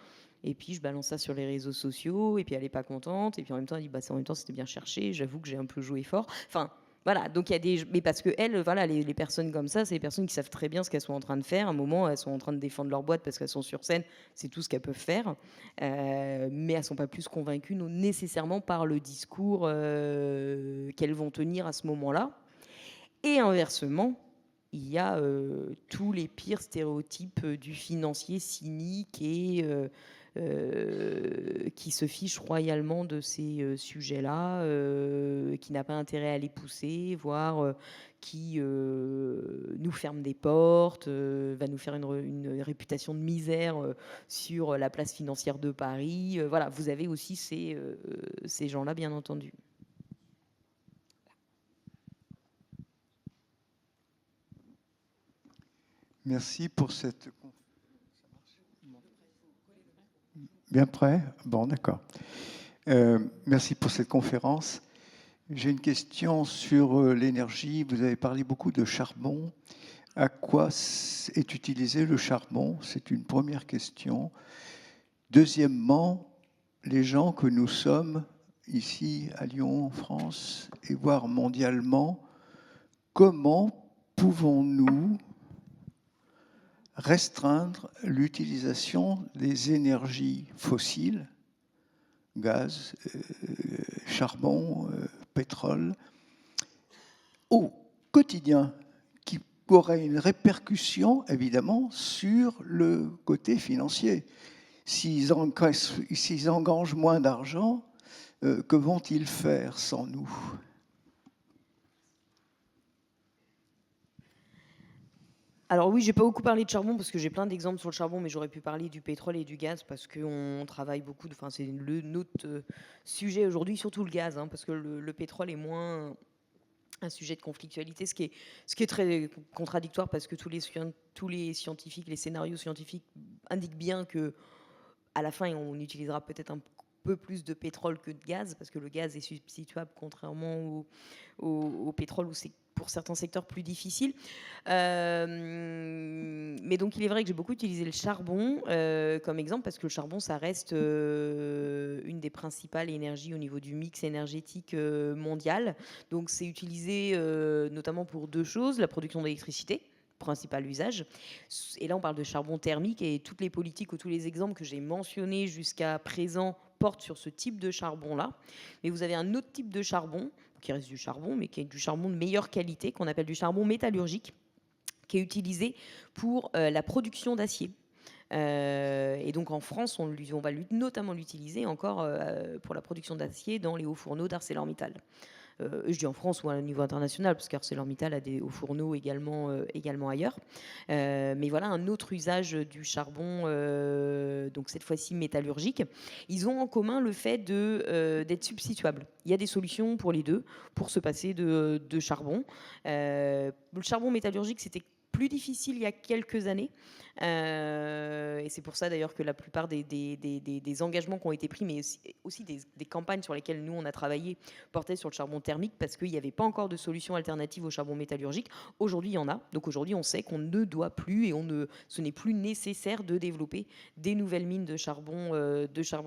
Et puis je balance ça sur les réseaux sociaux, et puis elle n'est pas contente, et puis en même temps elle dit en même temps c'était bien cherché, j'avoue que j'ai un peu joué fort. Enfin voilà, donc il y a mais parce que les personnes comme ça, c'est des personnes qui savent très bien ce qu'elles sont en train de faire. À un moment, elles sont en train de défendre leur boîte parce qu'elles sont sur scène, c'est tout ce qu'elles peuvent faire, mais elles sont pas plus convaincues nécessairement par le discours qu'elles vont tenir à ce moment-là. Et inversement, il y a tous les pires stéréotypes du financier cynique et qui se fiche royalement de ces sujets-là, qui n'a pas intérêt à les pousser, voire qui nous ferme des portes, va nous faire une réputation de misère sur la place financière de Paris. Voilà, vous avez aussi ces gens-là, bien entendu. Merci pour cette... Bien prêt? Bon, d'accord. Merci pour cette conférence. J'ai une question sur l'énergie. Vous avez parlé beaucoup de charbon. À quoi est utilisé le charbon? C'est une première question. Deuxièmement, les gens que nous sommes ici à Lyon, en France, et voire mondialement, comment pouvons-nous restreindre l'utilisation des énergies fossiles, gaz, charbon, pétrole, au quotidien, qui aurait une répercussion évidemment sur le côté financier. S'ils engagent moins d'argent, que vont-ils faire sans nous ? Alors oui, j'ai pas beaucoup parlé de charbon parce que j'ai plein d'exemples sur le charbon, mais j'aurais pu parler du pétrole et du gaz parce qu'on travaille beaucoup. Enfin, c'est notre sujet aujourd'hui, surtout le gaz, parce que le pétrole est moins un sujet de conflictualité, ce qui est très contradictoire parce que tous les scientifiques, les scénarios scientifiques indiquent bien que à la fin, on utilisera peut-être un peu plus de pétrole que de gaz parce que le gaz est substituable contrairement au pétrole où c'est pour certains secteurs plus difficile. Mais donc il est vrai que j'ai beaucoup utilisé le charbon comme exemple parce que le charbon ça reste une des principales énergies au niveau du mix énergétique mondial. Donc c'est utilisé notamment pour deux choses, la production d'électricité, principal usage. Et là, on parle de charbon thermique et toutes les politiques ou tous les exemples que j'ai mentionnés jusqu'à présent portent sur ce type de charbon-là. Mais vous avez un autre type de charbon, qui reste du charbon, mais qui est du charbon de meilleure qualité, qu'on appelle du charbon métallurgique, qui est utilisé pour la production d'acier. Et donc en France, on va notamment l'utiliser encore pour la production d'acier dans les hauts fourneaux d'ArcelorMittal. je dis en France ou à un niveau international, parce qu'ArcelorMittal a des hauts fourneaux également ailleurs. Mais voilà un autre usage du charbon, donc cette fois-ci métallurgique. Ils ont en commun le fait d'être substituables. Il y a des solutions pour les deux, pour se passer de charbon. Le charbon métallurgique, c'était plus difficile il y a quelques années. Et c'est pour ça d'ailleurs que la plupart des engagements qui ont été pris, mais aussi des campagnes sur lesquelles nous on a travaillé, portaient sur le charbon thermique parce qu'il n'y avait pas encore de solution alternative au charbon métallurgique. Aujourd'hui, il y en a. Donc aujourd'hui, on sait qu'on ne doit plus et ce n'est plus nécessaire de développer des nouvelles mines de charbon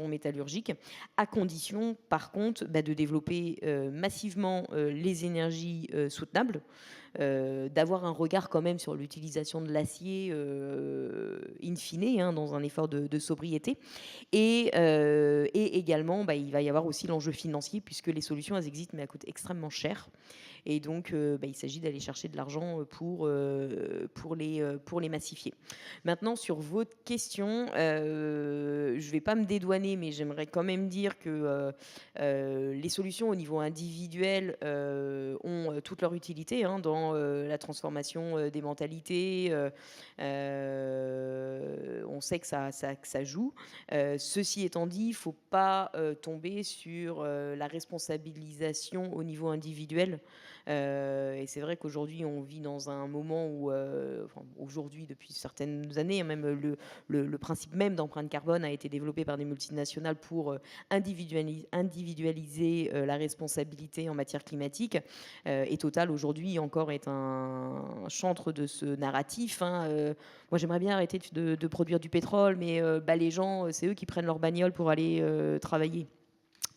métallurgique, à condition, par contre, de développer massivement les énergies soutenables. D'avoir un regard quand même sur l'utilisation de l'acier in fine, hein, dans un effort de sobriété. Et également, il va y avoir aussi l'enjeu financier, puisque les solutions, elles existent, mais elles coûtent extrêmement cher. Et donc, il s'agit d'aller chercher de l'argent pour les massifier. Maintenant, sur votre question, je ne vais pas me dédouaner, mais j'aimerais quand même dire que les solutions au niveau individuel ont toute leur utilité, hein, dans la transformation des mentalités. On sait que ça joue. Ceci étant dit, il ne faut pas tomber sur la responsabilisation au niveau individuel. Et c'est vrai qu'aujourd'hui, on vit dans un moment où, aujourd'hui, depuis certaines années, même le principe même d'empreinte carbone a été développé par des multinationales pour individualiser la responsabilité en matière climatique. Et Total, aujourd'hui, encore est un chantre de ce narratif, hein. Moi, j'aimerais bien arrêter de produire du pétrole, mais les gens, c'est eux qui prennent leur bagnole pour aller travailler.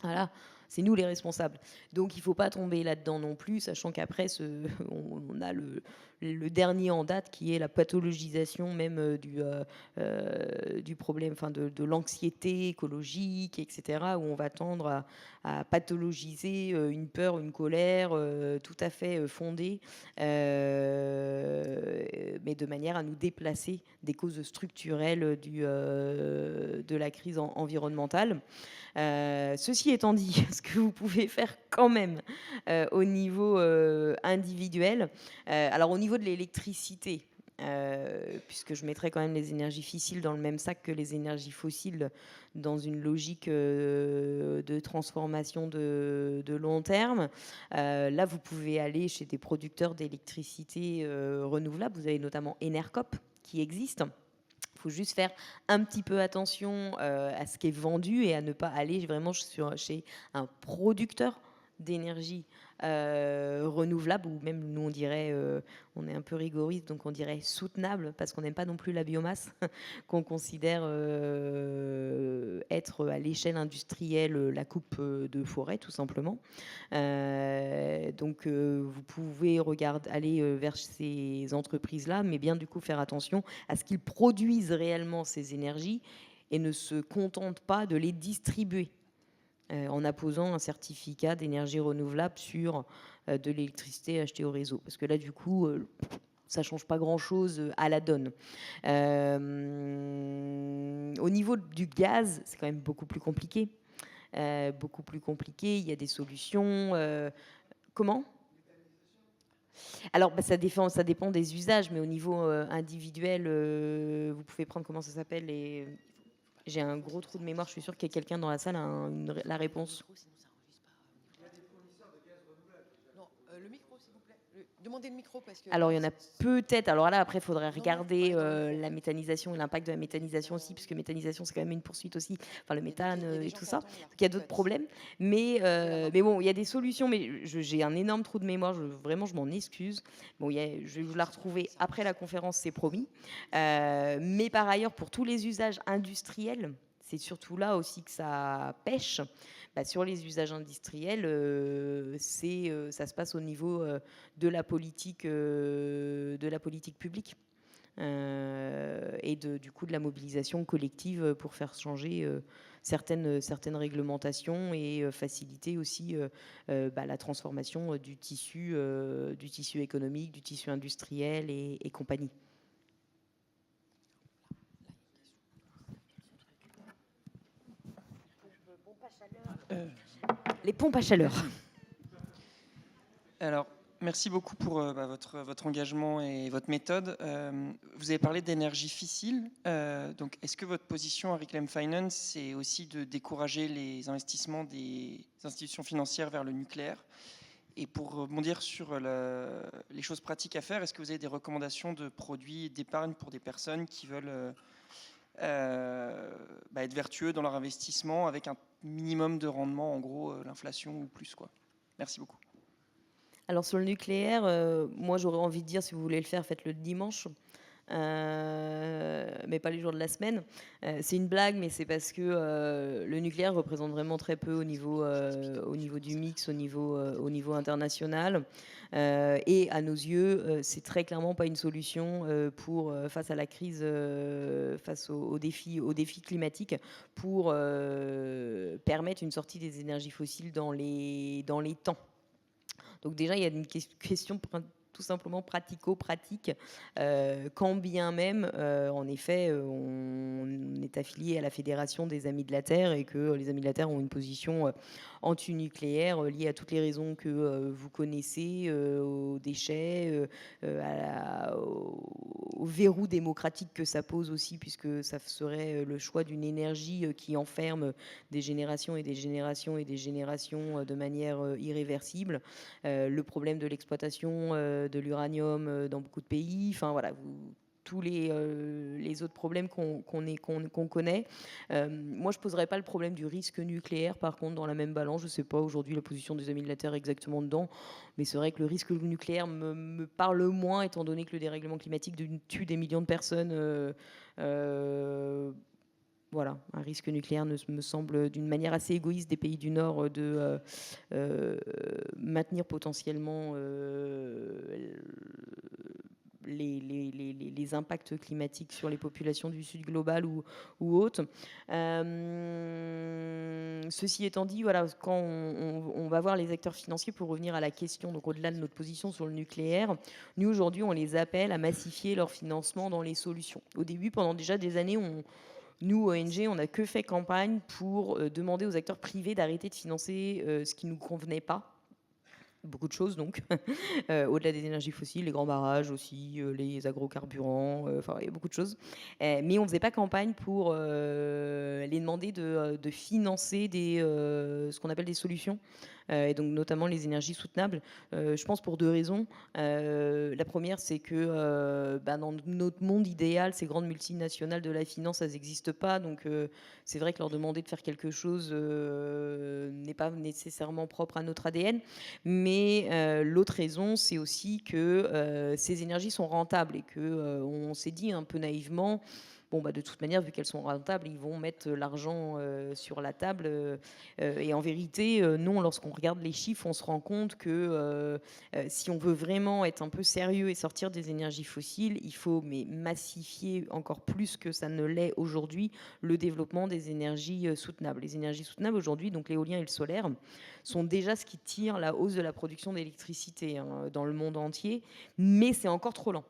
Voilà, c'est nous les responsables. Donc il ne faut pas tomber là-dedans non plus, sachant qu'après, on a le dernier en date qui est la pathologisation même du problème, enfin de l'anxiété écologique, etc., où on va tendre à pathologiser une peur, une colère tout à fait fondée, mais de manière à nous déplacer des causes structurelles de la crise environnementale. Ceci étant dit, ce que vous pouvez faire quand même au niveau individuel, alors au niveau de l'électricité, puisque je mettrais quand même les énergies fossiles dans le même sac que les énergies fossiles dans une logique de transformation de long terme. Là, vous pouvez aller chez des producteurs d'électricité renouvelable. Vous avez notamment Enercop qui existe. Il faut juste faire un petit peu attention à ce qui est vendu et à ne pas aller vraiment chez un producteur d'énergie renouvelable, ou même nous on dirait, on est un peu rigoriste, donc on dirait soutenable, parce qu'on n'aime pas non plus la biomasse, qu'on considère être à l'échelle industrielle la coupe de forêt, tout simplement. Donc vous pouvez aller vers ces entreprises-là, mais bien du coup faire attention à ce qu'ils produisent réellement ces énergies et ne se contentent pas de les distribuer en apposant un certificat d'énergie renouvelable sur de l'électricité achetée au réseau. Parce que là, du coup, ça ne change pas grand-chose à la donne. Au niveau du gaz, c'est quand même beaucoup plus compliqué. Il y a des solutions. Comment ? Alors, ça dépend des usages, mais au niveau individuel, vous pouvez prendre, comment ça s'appelle, j'ai un gros trou de mémoire, je suis sûre qu'il y a quelqu'un dans la salle a la réponse. Le micro, s'il vous plaît. Demandez le micro parce que... Alors, il y en a peut-être. Alors là, après, il faudrait regarder la méthanisation et l'impact de la méthanisation aussi, puisque méthanisation, c'est quand même une poursuite aussi, enfin le méthane et tout ça. Donc, il y a d'autres problèmes. Mais bon, il y a des solutions, mais j'ai un énorme trou de mémoire. Vraiment, je m'en excuse. Bon, je vais vous la retrouver après la conférence, c'est promis. Mais par ailleurs, pour tous les usages industriels, c'est surtout là aussi que ça pêche. Sur les usages industriels, ça se passe au niveau de la politique publique et du coup de la mobilisation collective pour faire changer certaines réglementations et faciliter aussi la transformation du tissu économique, du tissu industriel et compagnie. Les pompes à chaleur. Alors, merci beaucoup pour votre engagement et votre méthode. Vous avez parlé d'énergie fissile. Donc, est-ce que votre position à Reclaim Finance, c'est aussi de décourager les investissements des institutions financières vers le nucléaire? Et pour rebondir sur les choses pratiques à faire, est-ce que vous avez des recommandations de produits d'épargne pour des personnes qui veulent être vertueux dans leur investissement avec un minimum de rendement, en gros l'inflation ou plus, quoi? Merci beaucoup. Alors sur le nucléaire, moi j'aurais envie de dire, si vous voulez le faire, faites-le le dimanche. Mais pas les jours de la semaine. C'est une blague, mais c'est parce que le nucléaire représente vraiment très peu au niveau du mix, au niveau international. Et à nos yeux, c'est très clairement pas une solution pour face à la crise, face aux défis climatiques, pour permettre une sortie des énergies fossiles dans les temps. Donc déjà, il y a une question tout simplement pratico-pratique, quand bien même, en effet, on est affilié à la Fédération des Amis de la Terre et que les Amis de la Terre ont une position anti-nucléaire liée à toutes les raisons que vous connaissez, aux déchets, au verrou démocratique que ça pose aussi, puisque ça serait le choix d'une énergie qui enferme des générations et des générations et des générations de manière irréversible. Le problème de l'exploitation de l'uranium dans beaucoup de pays, enfin voilà, tous les autres problèmes qu'on connaît. Moi, je ne poserais pas le problème du risque nucléaire, par contre, dans la même balance. Je ne sais pas aujourd'hui la position des Amis de la Terre exactement dedans, mais c'est vrai que le risque nucléaire me parle moins, étant donné que le dérèglement climatique tue des millions de personnes. Voilà, un risque nucléaire me semble, d'une manière assez égoïste des pays du Nord, de maintenir potentiellement les impacts climatiques sur les populations du Sud global ou autres. Ceci étant dit, voilà, quand on va voir les acteurs financiers, pour revenir à la question, donc au-delà de notre position sur le nucléaire, nous aujourd'hui on les appelle à massifier leur financement dans les solutions. Au début, pendant déjà des années, nous, ONG, on n'a que fait campagne pour demander aux acteurs privés d'arrêter de financer ce qui ne nous convenait pas. Beaucoup de choses, donc. Au-delà des énergies fossiles, les grands barrages aussi, les agrocarburants, enfin, il y a beaucoup de choses. Mais on ne faisait pas campagne pour les demander de financer ce qu'on appelle des solutions, et donc notamment les énergies soutenables. Je pense pour deux raisons. La première, c'est que dans notre monde idéal, ces grandes multinationales de la finance, elles n'existent pas. Donc c'est vrai que leur demander de faire quelque chose n'est pas nécessairement propre à notre ADN. Mais l'autre raison, c'est aussi que ces énergies sont rentables et que on s'est dit un peu naïvement, bon, de toute manière, vu qu'elles sont rentables, ils vont mettre l'argent sur la table. Et en vérité, non, lorsqu'on regarde les chiffres, on se rend compte que si on veut vraiment être un peu sérieux et sortir des énergies fossiles, il faut massifier encore plus que ça ne l'est aujourd'hui le développement des énergies soutenables. Les énergies soutenables aujourd'hui, donc l'éolien et le solaire, sont déjà ce qui tire la hausse de la production d'électricité dans le monde entier, mais c'est encore trop lent.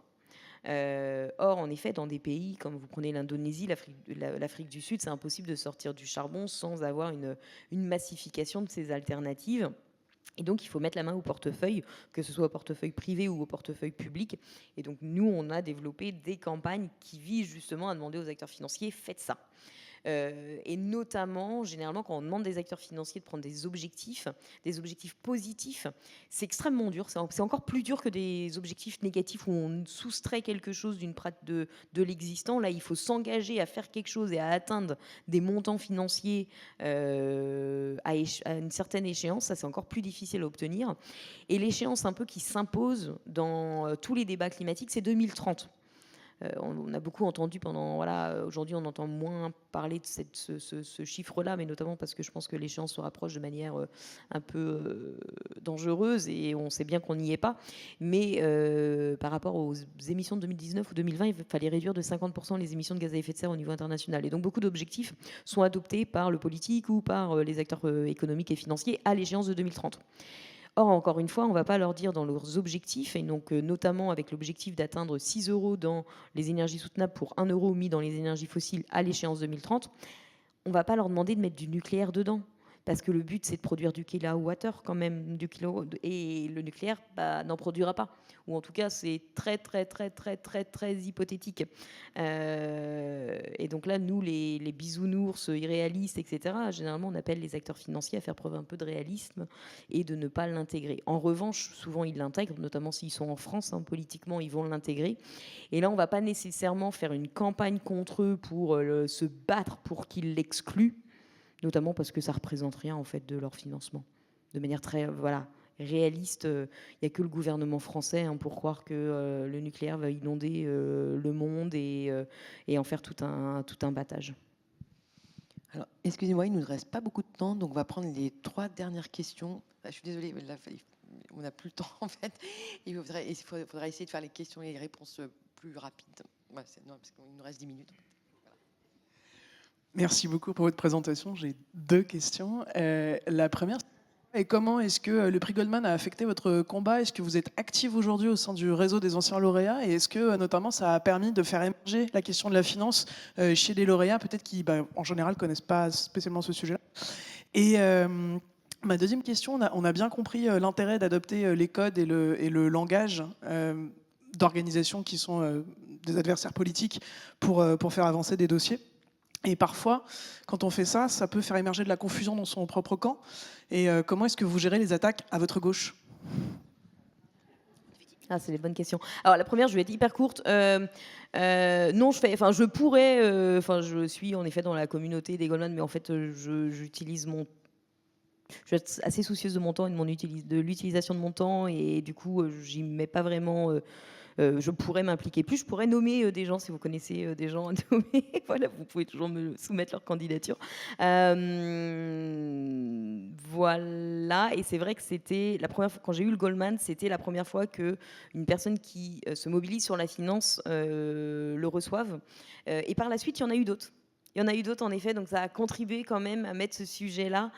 Or, en effet, dans des pays comme vous prenez l'Indonésie, l'Afrique du Sud, c'est impossible de sortir du charbon sans avoir une massification de ces alternatives. Et donc, il faut mettre la main au portefeuille, que ce soit au portefeuille privé ou au portefeuille public. Et donc, nous, on a développé des campagnes qui visent justement à demander aux acteurs financiers, faites ça. Et notamment, généralement, quand on demande des acteurs financiers de prendre des objectifs positifs, c'est extrêmement dur. C'est encore plus dur que des objectifs négatifs où on soustrait quelque chose de l'existant. Là, il faut s'engager à faire quelque chose et à atteindre des montants financiers à une certaine échéance. Ça, c'est encore plus difficile à obtenir. Et l'échéance un peu qui s'impose dans tous les débats climatiques, c'est 2030. On a beaucoup entendu aujourd'hui on entend moins parler de ce chiffre-là, mais notamment parce que je pense que l'échéance se rapproche de manière un peu dangereuse et on sait bien qu'on n'y est pas. Mais par rapport aux émissions de 2019 ou 2020, il fallait réduire de 50% les émissions de gaz à effet de serre au niveau international. Et donc beaucoup d'objectifs sont adoptés par le politique ou par les acteurs économiques et financiers à l'échéance de 2030. Or, encore une fois, on ne va pas leur dire dans leurs objectifs, et donc notamment avec l'objectif d'atteindre 6 € dans les énergies soutenables pour 1 € mis dans les énergies fossiles à l'échéance 2030, on ne va pas leur demander de mettre du nucléaire dedans. parce que le but c'est de produire du kilowattheure quand même, et le nucléaire n'en produira pas, ou en tout cas c'est très très très très très très hypothétique. Et donc là, nous, les bisounours irréalistes, etc., généralement on appelle les acteurs financiers à faire preuve un peu de réalisme et de ne pas l'intégrer. En revanche, souvent ils l'intègrent, notamment s'ils sont en France, hein, politiquement ils vont l'intégrer. Et là, on ne va pas nécessairement faire une campagne contre eux pour se battre pour qu'ils l'excluent, notamment parce que ça ne représente rien en fait de leur financement. De manière très réaliste, il n'y a que le gouvernement français pour croire que le nucléaire va inonder le monde et en faire tout un battage. Alors, excusez-moi, il ne nous reste pas beaucoup de temps, donc on va prendre les 3 dernières questions. Je suis désolée, là, on n'a plus le temps en fait. Il faudra essayer de faire les questions et les réponses plus rapides. Ouais, non, parce qu'il nous reste 10 minutes. Voilà. Merci beaucoup pour votre présentation. J'ai 2 questions. La première, et comment est-ce que le prix Goldman a affecté votre combat? Est-ce que vous êtes active aujourd'hui au sein du réseau des anciens lauréats? Et est-ce que notamment ça a permis de faire émerger la question de la finance chez les lauréats, peut-être qui en général ne connaissent pas spécialement ce sujet-là? Et ma deuxième question, on a bien compris l'intérêt d'adopter les codes et le langage d'organisations qui sont des adversaires politiques pour faire avancer des dossiers. Et parfois, quand on fait ça, ça peut faire émerger de la confusion dans son propre camp. Et comment est-ce que vous gérez les attaques à votre gauche? Ah, c'est des bonnes questions. Alors la première, je vais être hyper courte. Non, je pourrais, je suis en effet dans la communauté des Goldman, mais en fait, j'utilise je vais être assez soucieuse de mon temps et de l'utilisation de mon temps, et du coup, j'y mets pas vraiment. Je pourrais m'impliquer plus, je pourrais nommer des gens si vous connaissez des gens à nommer. Voilà, vous pouvez toujours me soumettre leur candidature. Voilà, et c'est vrai que c'était la première fois quand j'ai eu le Goldman, c'était la première fois que une personne qui se mobilise sur la finance le reçoive. Et par la suite, il y en a eu d'autres. Il y en a eu d'autres, en effet, donc ça a contribué quand même à mettre ce sujet-là,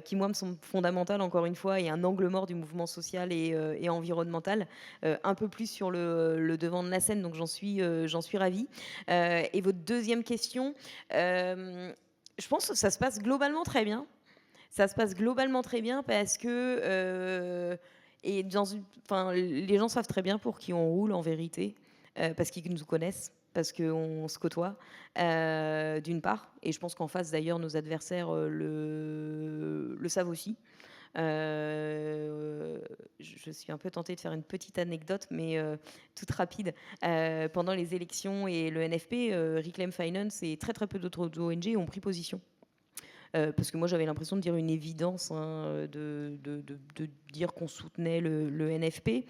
qui, moi, me semble fondamental, encore une fois, et un angle mort du mouvement social et environnemental, un peu plus sur le devant de la scène, donc j'en suis ravie. Et votre deuxième question, je pense que ça se passe globalement très bien. Ça se passe globalement très bien parce que... les gens savent très bien pour qui on roule, en vérité, parce qu'ils nous connaissent, parce qu'on se côtoie, d'une part. Et je pense qu'en face, d'ailleurs, nos adversaires le savent aussi. Je suis un peu tentée de faire une petite anecdote, mais toute rapide. Pendant les élections et le NFP, Reclaim Finance et très très peu d'autres ONG ont pris position. Parce que moi j'avais l'impression de dire une évidence, de dire qu'on soutenait le NFP.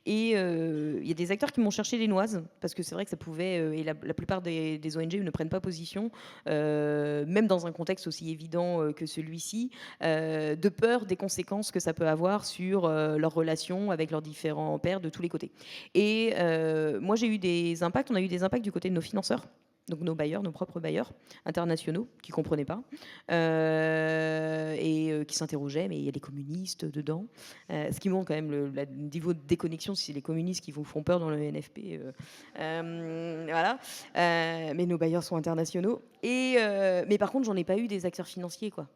Et il y a des acteurs qui m'ont cherché des noises, parce que c'est vrai que ça pouvait, et la plupart des ONG ne prennent pas position, même dans un contexte aussi évident que celui-ci, de peur des conséquences que ça peut avoir sur leurs relations avec leurs différents pairs de tous les côtés. Et moi j'ai eu des impacts, on a eu des impacts du côté de nos financeurs, donc nos bailleurs, nos propres bailleurs internationaux, qui ne comprenaient pas et qui s'interrogeaient, mais il y a des communistes dedans. Ce qui montre quand même le niveau de déconnexion, si c'est les communistes qui vous font peur dans le NFP. Voilà. Mais nos bailleurs sont internationaux. Mais par contre, j'en ai pas eu des acteurs financiers, quoi.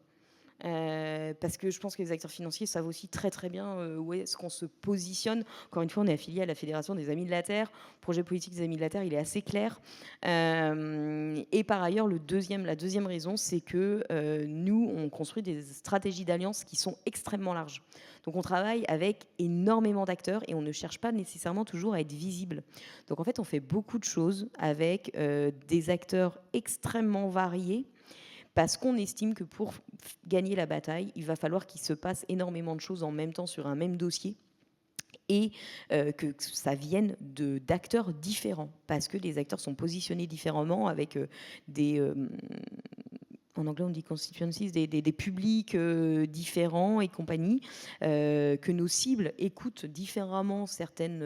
Parce que je pense que les acteurs financiers savent aussi très très bien où est-ce qu'on se positionne. Encore une fois, on est affilié à la Fédération des Amis de la Terre. Le projet politique des Amis de la Terre, il est assez clair. Et par ailleurs, la deuxième raison, c'est que nous, on construit des stratégies d'alliance qui sont extrêmement larges. Donc on travaille avec énormément d'acteurs et on ne cherche pas nécessairement toujours à être visible. Donc en fait, on fait beaucoup de choses avec des acteurs extrêmement variés, parce qu'on estime que pour gagner la bataille, il va falloir qu'il se passe énormément de choses en même temps sur un même dossier, et que ça vienne d'acteurs différents, parce que les acteurs sont positionnés différemment, avec en anglais on dit constituencies, des publics différents et compagnie, que nos cibles écoutent différemment certaines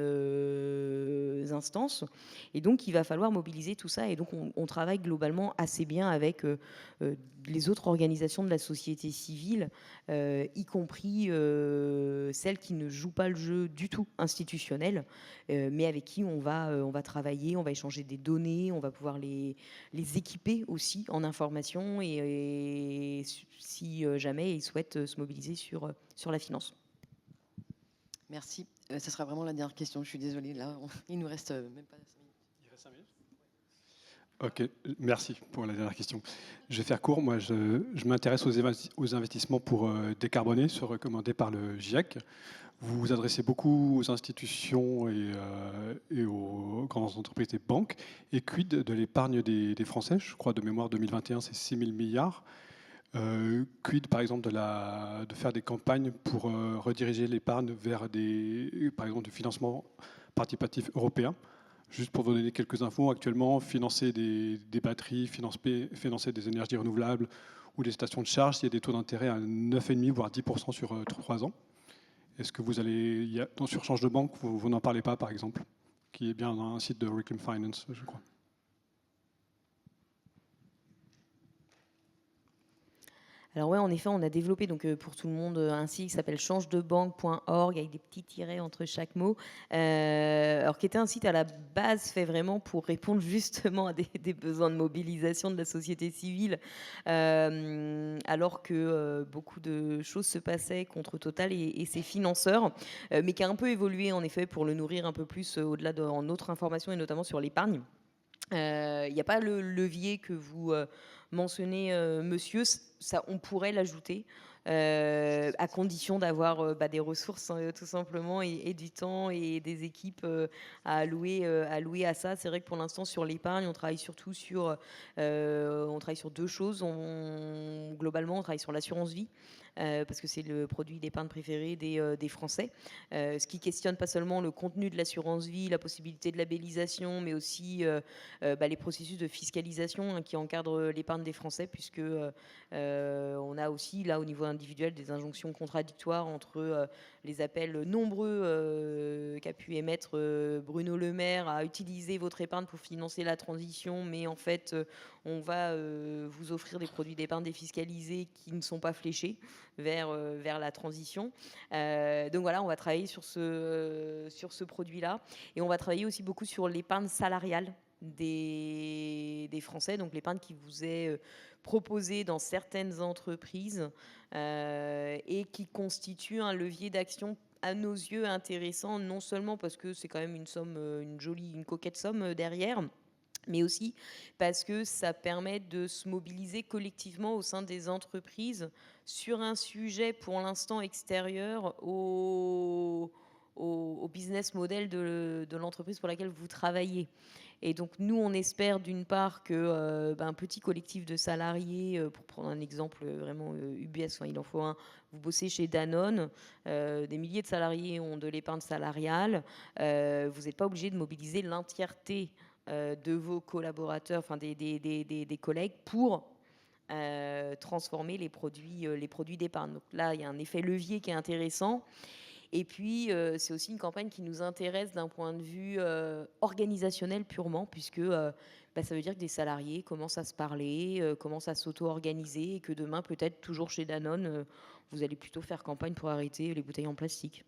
instances, et donc il va falloir mobiliser tout ça, et donc on travaille globalement assez bien avec les autres organisations de la société civile, y compris celles qui ne jouent pas le jeu du tout institutionnel, mais avec qui on va travailler, on va échanger des données, on va pouvoir les équiper aussi en information et si jamais ils souhaitent se mobiliser sur la finance. Merci. Ce sera vraiment la dernière question. Je suis désolée. Là, il nous reste même pas 5 minutes. Il reste 5 minutes. Ok, merci pour la dernière question. Je vais faire court. Moi, je m'intéresse aux investissements pour décarboner, recommandés par le GIEC. Vous vous adressez beaucoup aux institutions et aux grandes entreprises des banques. Et quid de l'épargne des Français? Je crois de mémoire 2021, c'est 6 000 milliards. Quid, par exemple, de faire des campagnes pour rediriger l'épargne vers par exemple, du financement participatif européen? Juste pour vous donner quelques infos, actuellement, financer des batteries, financer des énergies renouvelables ou des stations de charge, il y a des taux d'intérêt à 9,5 voire 10% sur 3 ans. Est-ce que sur Change de Banque, vous n'en parlez pas, par exemple, qui est bien un site de Reclaim Finance, je crois? Alors ouais, en effet, on a développé donc pour tout le monde un site qui s'appelle changedebanque.org avec des petits tirets entre chaque mot, alors qui était un site à la base fait vraiment pour répondre justement à des besoins de mobilisation de la société civile, alors que beaucoup de choses se passaient contre Total et ses financeurs, mais qui a un peu évolué en effet pour le nourrir un peu plus au-delà en autres informations et notamment sur l'épargne. Il n'y a pas le levier que vous mentionnez, monsieur, ça, on pourrait l'ajouter, à condition d'avoir des ressources tout simplement et du temps et des équipes à allouer à ça. C'est vrai que pour l'instant sur l'épargne, on travaille surtout sur, on travaille sur deux choses. Globalement, on travaille sur l'assurance vie. Parce que c'est le produit d'épargne préféré des Français. Ce qui questionne pas seulement le contenu de l'assurance vie, la possibilité de labellisation, mais aussi les processus de fiscalisation qui encadrent l'épargne des Français, puisque on a aussi là au niveau individuel des injonctions contradictoires entre les appels nombreux qu'a pu émettre Bruno Le Maire à utiliser votre épargne pour financer la transition, mais en fait on va vous offrir des produits d'épargne défiscalisés qui ne sont pas fléchés vers la transition. Donc voilà, on va travailler sur ce produit-là. Et on va travailler aussi beaucoup sur l'épargne salariale des Français, donc l'épargne qui vous est proposée dans certaines entreprises et qui constitue un levier d'action à nos yeux intéressant, non seulement parce que c'est quand même une somme, une coquette somme derrière, mais aussi parce que ça permet de se mobiliser collectivement au sein des entreprises sur un sujet pour l'instant extérieur au business model de l'entreprise pour laquelle vous travaillez. Et donc nous, on espère d'une part que un petit collectif de salariés, pour prendre un exemple vraiment UBS, il en faut un, vous bossez chez Danone, des milliers de salariés ont de l'épargne salariale, vous n'êtes pas obligé de mobiliser l'entièreté de vos collaborateurs, enfin des collègues pour transformer les produits d'épargne. Donc là, il y a un effet levier qui est intéressant. Et puis, c'est aussi une campagne qui nous intéresse d'un point de vue organisationnel purement, puisque ça veut dire que des salariés commencent à se parler, commencent à s'auto-organiser, et que demain, peut-être toujours chez Danone, vous allez plutôt faire campagne pour arrêter les bouteilles en plastique.